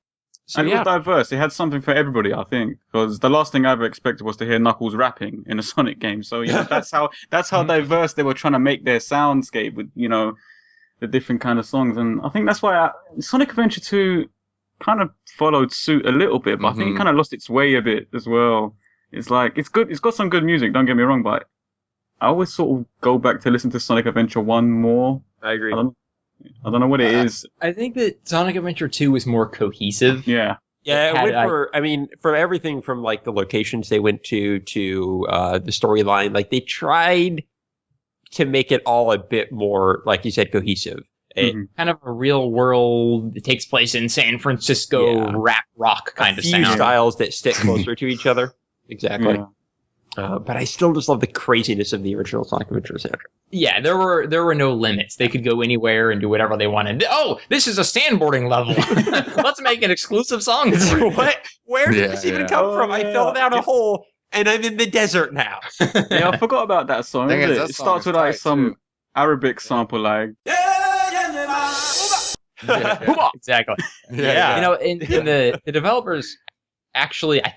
So and it was diverse. It had something for everybody, I think. Because the last thing I ever expected was to hear Knuckles rapping in a Sonic game. So that's how diverse they were trying to make their soundscape with the different kind of songs. And I think that's why Sonic Adventure 2 kind of followed suit a little bit, but I think it kind of lost its way a bit as well. It's like it's good. It's got some good music. Don't get me wrong, but I always sort of go back to listen to Sonic Adventure 1 more. I agree. I don't know what it is. I think that Sonic Adventure 2 was more cohesive. Yeah. Yeah, it went for everything from like the locations they went to the storyline. Like they tried to make it all a bit more, like you said, cohesive. Kind of a real world. It takes place in San Francisco rap rock kind of sound. Styles that stick closer to each other. Exactly. Yeah. But I still just love the craziness of the original Sonic Adventure soundtrack. Yeah, there were no limits. They could go anywhere and do whatever they wanted. Oh, this is a sandboarding level. Let's make an exclusive song. What? Where did this even come from? I fell down a hole and I'm in the desert now. Yeah, I forgot about that song. It starts with like some Arabic sample, like. Exactly. Yeah. And the developers I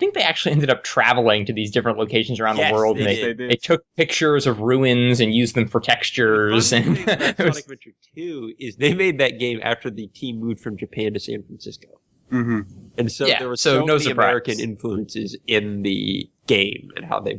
think they actually ended up traveling to these different locations around the world. And they took pictures of ruins and used them for textures. The thing about Sonic Adventure 2 is they made that game after the team moved from Japan to San Francisco. Mm-hmm. And so there were so many American influences in the game and how the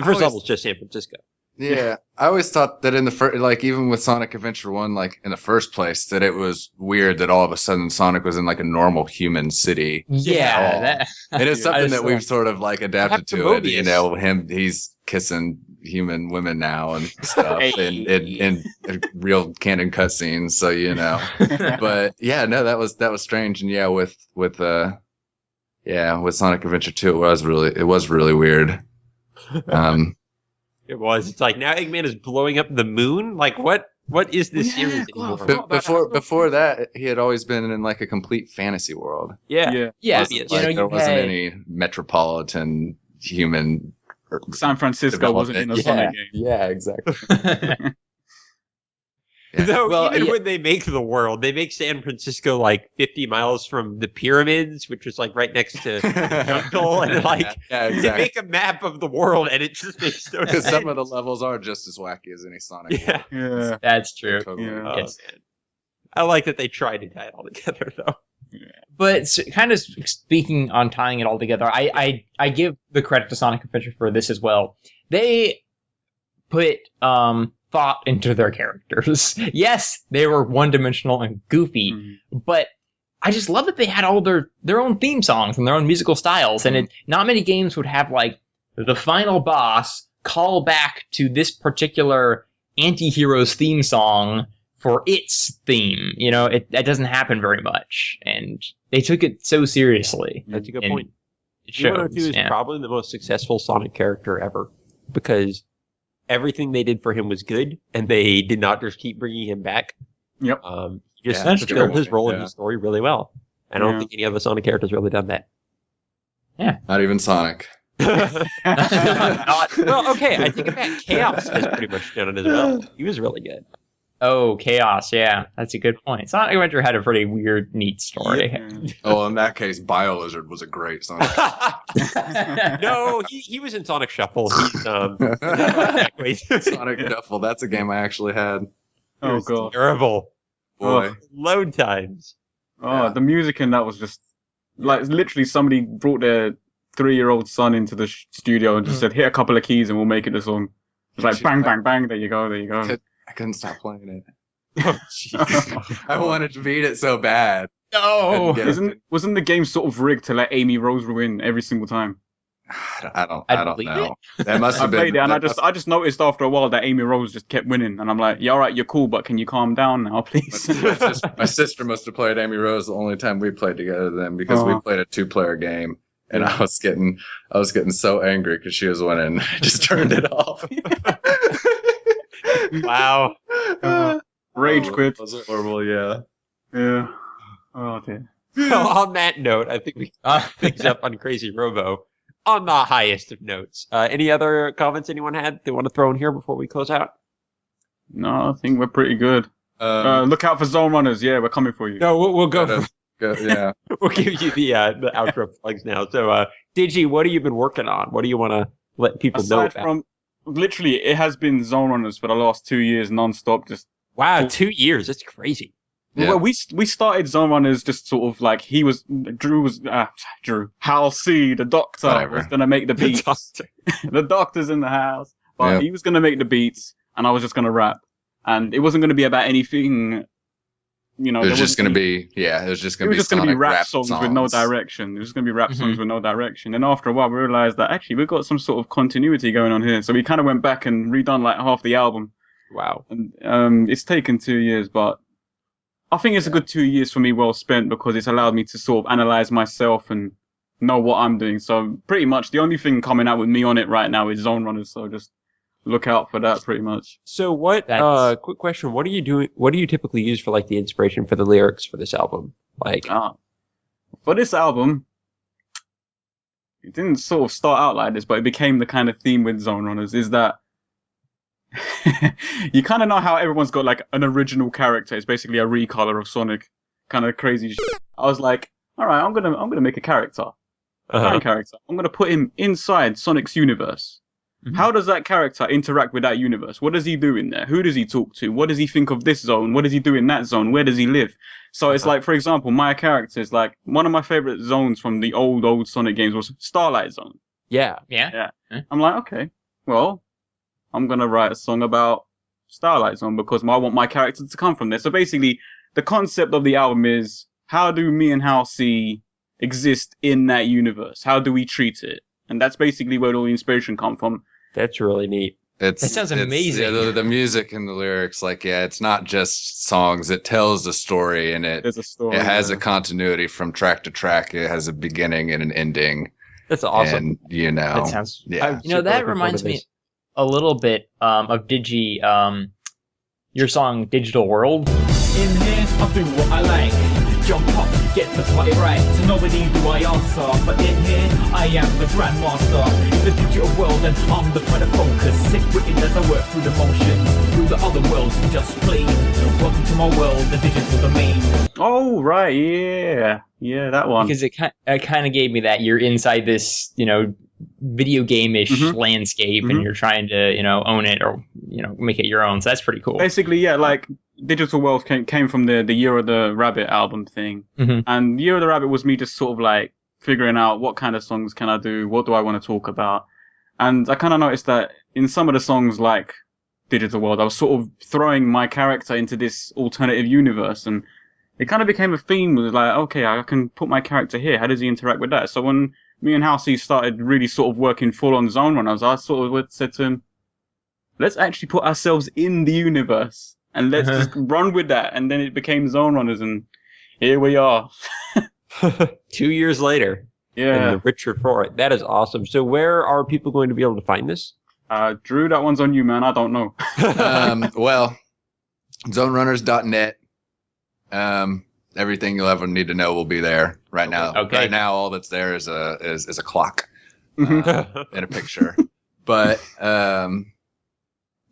first level is just San Francisco. Yeah, I always thought that in the first, like even with Sonic Adventure 1, like in the first place, that it was weird that all of a sudden Sonic was in like a normal human city. Yeah, and it's something that we've sort of like adapted to it. He's kissing human women now and stuff in real canon cutscenes. So but yeah, no, that was strange. And yeah, with Sonic Adventure 2, it was really weird. It was. It's like now Eggman is blowing up the moon. Like what is this series anymore? Before that, he had always been in like a complete fantasy world. Yeah. There wasn't any metropolitan human. San Francisco wasn't in a Sonic game. Yeah, exactly. Though even when they make the world, they make San Francisco like 50 miles from the pyramids, which is like right next to Jungle, and they make a map of the world, and it just makes no sense. Some of the levels are just as wacky as any Sonic. Yeah, that's true. Totally. Man. I like that they tried to tie it all together, though. Yeah. But kind of speaking on tying it all together, I give the credit to Sonic Adventure for this as well. They put thought into their characters. Yes, they were one-dimensional and goofy, but I just love that they had all their own theme songs and their own musical styles, and not many games would have like the final boss call back to this particular anti-hero's theme song for its theme. That doesn't happen very much, and they took it so seriously. That's a good point. It shows. He is probably the most successful Sonic character ever, because everything they did for him was good, and they did not just keep bringing him back. Yep. He just fulfilled his role in the story really well. I don't think any other Sonic character's really done that. Yeah. Not even Sonic. Well, okay, I think about Chaos has pretty much done it as well. He was really good. Oh, Chaos, yeah. That's a good point. Sonic Adventure had a pretty weird, neat story. Yeah. Oh, in that case, BioLizard was a great Sonic. No, he was in Sonic Shuffle. He's Sonic Shuffle, that's a game I actually had. Oh, God. Terrible. Boy. Load times. Oh, the music in that was just, like, literally somebody brought their 3-year-old son into the studio and just said, hit a couple of keys and we'll make it a song. It was like, bang, bang, bang, there you go. I couldn't stop playing it. Oh, jeez. I wanted to beat it so bad. No! Wasn't the game sort of rigged to let Amy Rose win every single time? I don't know. That must have been. I played it, and I just noticed after a while that Amy Rose just kept winning, and I'm like, yeah, all right, you're cool, but can you calm down now, please? My sister must have played Amy Rose the only time we played together then, because we played a 2-player game, and I was getting so angry because she was winning. I just turned it off. Wow. Rage quit. Was it horrible? Yeah. Yeah. Oh dear. Well, on that note, I think we picked up on Crazy Robo on the highest of notes. Any other comments anyone had they want to throw in here before we close out? No, I think we're pretty good. Look out for Zone Runners. Yeah, we're coming for you. No, we'll go. Yeah. We'll give you the outro plugs now. So, Digi, what have you been working on? What do you want to let people know Aside about? from, literally, it has been Zone Runners for the last 2 years, non-stop. Just Wow, 2 years. That's crazy. Yeah. Well, we started Zone Runners just sort of like Drew, Hal C, the doctor, Whatever. was gonna make the The beats. doctor. The doctor's in the house, but Yeah. he was gonna make the beats, and I was just gonna rap, and it wasn't gonna be about anything. You know, It was there just wasn't going to any- be, it was just It going was to be just gonna be Sonic rap songs with no direction. It was gonna be rap songs with no direction. And after a while, we realized that actually we've got some sort of continuity going on here. So we kind of went back and redone like half the album. Wow. And it's taken 2 years, but I think it's a good 2 years for me, well spent, because it's allowed me to sort of analyze myself and know what I'm doing. So pretty much the only thing coming out with me on it right now is Zone Runners. So just look out for that, pretty much. So what, That's- quick question, what are you doing, what do you typically use for like the inspiration for the lyrics for this album? Like, For this album, it didn't sort of start out like this, but it became the kind of theme with Zone Runners, is that you kind of know how everyone's got like an original character. It's basically a recolor of Sonic, kind of crazy shit. I was like, all right, I'm gonna make a character, a character. I'm gonna put him inside Sonic's universe. How does that character interact with that universe? What does he do in there? Who does he talk to? What does he think of this zone? What does he do in that zone? Where does he live? So it's like, for example, my character is like, one of my favorite zones from the old Sonic games was Starlight Zone. yeah. Yeah. I'm like, okay, well, I'm gonna write a song about Starlight Zone because I want my character to come from there. So basically, the concept of the album is, how do me and Hal C exist in that universe? How do we treat it? And that's basically where all the inspiration come from. That's really neat. That sounds amazing. The music and the lyrics, like, it's not just songs. It tells a story, and There's a story. it has a continuity from track to track. It has a beginning and an ending. That's awesome. And, That sounds. yeah. You know, that reminds me a little bit of Digi, your song "Digital World." In here, I do what I like. Jump up, get the party right. To nobody do I answer, but in here, I am the grandmaster. It's the digital world and I'm the point of focus. Sick written as I work through the motions. Through the other worlds, just plain. Welcome to my world, the digital domain. Oh, right, yeah. Yeah, that one. Because it kind of gave me that you're inside this, video game-ish landscape, and you're trying to, own it or, make it your own. So that's pretty cool. Basically, yeah, like, Digital World came from the Year of the Rabbit album thing. And Year of the Rabbit was me just sort of like figuring out what kind of songs can I do, what do I want to talk about. And I kind of noticed that in some of the songs like Digital World, I was sort of throwing my character into this alternative universe, and it kind of became a theme. It was like, okay, I can put my character here. How does he interact with that? So when me and Halsey started really sort of working full on Zone Runners, I sort of said to him, let's actually put ourselves in the universe. And let's just run with that. And then it became Zone Runners, and here we are. 2 years later. Yeah. And the richer for it. That is awesome. So where are people going to be able to find this? Drew, that one's on you, man. I don't know. Well, zonerunners.net. Everything you'll ever need to know will be there right now. Okay. Right now, all that's there is a clock and a picture. But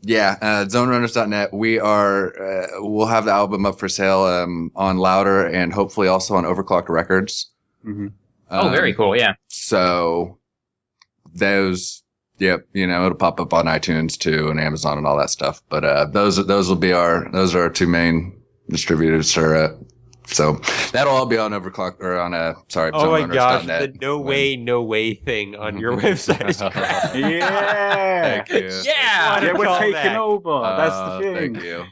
zonerunners.net. We'll have the album up for sale on Louder and hopefully also on Overclocked Records. Very cool. Yeah. So those, it'll pop up on iTunes too and Amazon and all that stuff. But those are our two main distributors. So that'll all be on Overclock or on Oh my gosh, zonerunners.net. the no way thing on your website is crap. Yeah. Thank you. Yeah. Yeah, we're Call taking that. over. That's the thing. Thank you.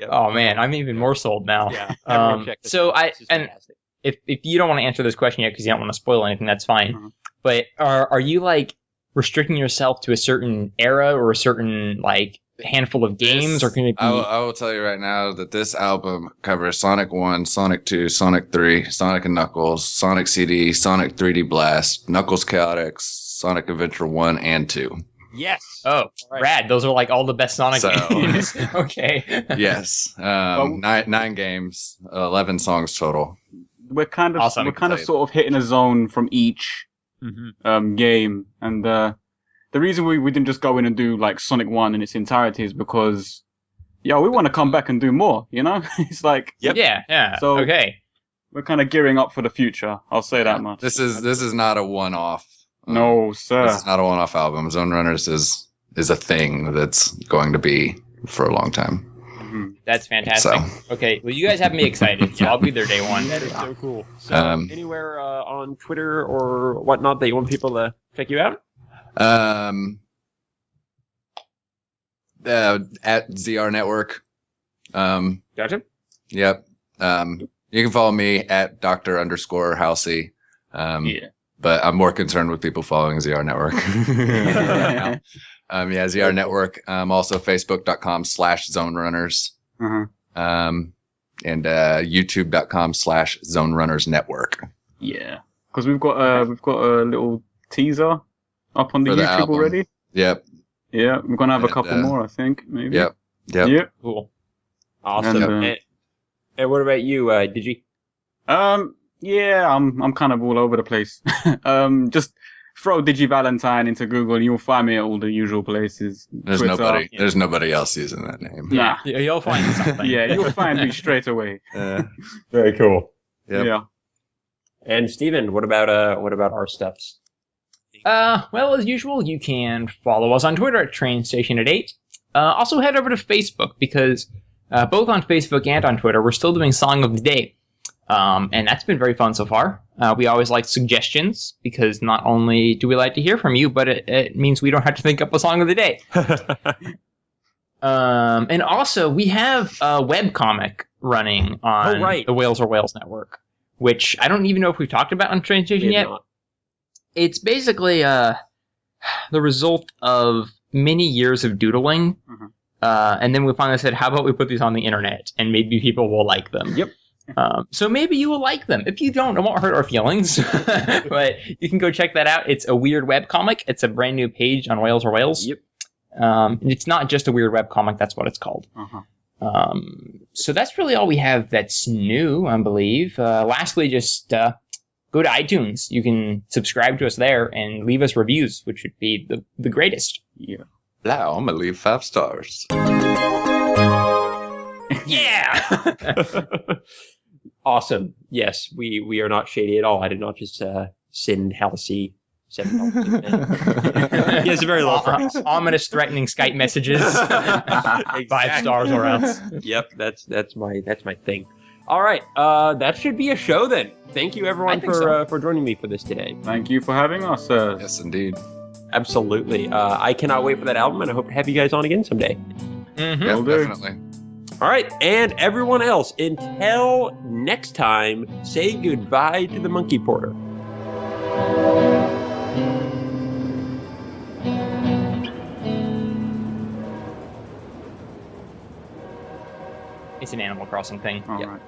Oh man, I'm even more sold now. Yeah. Everyone check this So out. This is and fantastic. if you don't want to answer this question yet because you don't want to spoil anything, that's fine. But are you like restricting yourself to a certain era or a certain like handful of games, or can it be? I will tell you right now that this album covers Sonic 1, Sonic 2, Sonic 3, Sonic and Knuckles, Sonic CD, Sonic 3D Blast, Knuckles Chaotix, Sonic Adventure 1 and 2. Yes. Oh, Right. rad! Those are like all the best Sonic games. Okay. Yes. 9 games, 11 songs total. We're kind of Awesome. sort of hitting a zone from each game, and the reason we didn't just go in and do like Sonic 1 in its entirety is because we want to come back and do more, It's like Yep. Yeah. So- okay. we're kind of gearing up for the future. I'll say that much. This is not a one-off. No, sir. This is not a one-off album. Zone Runners is a thing that's going to be for a long time. That's fantastic. So. Okay, well, you guys have me excited, so I'll be there day one. That is so cool. So, anywhere on Twitter or whatnot that you want people to check you out? At ZR Network. Gotcha. Yep. You can follow me at Dr._Halsey. But I'm more concerned with people following ZR Network. ZR Network. Also Facebook.com/Zone Runners. And YouTube.com/Zone Runners Network. Yeah, because we've got a little teaser up on the YouTube album. already. Yep. Yeah, we're gonna have a couple more, I think, maybe. Yep. Cool. Awesome. And what about you, DiGi? Yeah, I'm kind of all over the place. Just throw DiGi Valentine into Google and you'll find me at all the usual places. There's Twitter. There's nobody else using that name. Nah. You'll find something. Yeah, you'll find me straight away. Very cool. Yep. Yeah. And Steven, what about our stuffs? Well, as usual, you can follow us on Twitter at TrainStation8. Also head over to Facebook because both on Facebook and on Twitter, we're still doing Song of the Day. And that's been very fun so far. We always like suggestions because not only do we like to hear from you, but it means we don't have to think up a song of the day. And also, we have a webcomic running on the Whales Are Whales network, which I don't even know if we've talked about on Train Station yet. Not. It's basically the result of many years of doodling. And then we finally said, how about we put these on the internet and maybe people will like them. Yep. So maybe you will like them. If you don't, it won't hurt our feelings. But you can go check that out. It's a weird webcomic. It's a brand new page on Whales Are Whales. Yep. And it's not just a weird webcomic. That's what it's called. So that's really all we have that's new, I believe. Lastly, just go to iTunes. You can subscribe to us there and leave us reviews, which would be the greatest. Yeah. Now I'm going to leave 5 stars. Yeah! Awesome. Yes, we are not shady at all. I did not just send Halsey $7. He has a very low price. Ominous, threatening Skype messages. Exactly. 5 stars or else. Yep, that's my thing. All right, that should be a show then. Thank you everyone for joining me for this today. Thank you for having us. Yes, indeed. Absolutely. I cannot wait for that album, and I hope to have you guys on again someday. Yeah, definitely. All right, and everyone else, until next time, say goodbye to the Monkey Porter. It's an Animal Crossing thing. All right.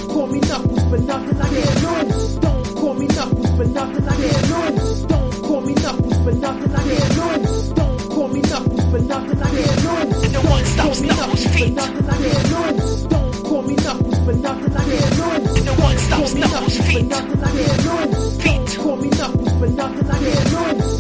Call me Knuckles for nothing, I get loose. Don't call me Knuckles for nothing, I get loose. Don't call me Knuckles for nothing, I get loose. Don't call me Knuckles for nothing, I get loose. No one stops Knuckles' feet. Don't call me Knuckles for nothing, I get loose. No one stops Knuckles' feet. Don't call me Knuckles for nothing, I get loose.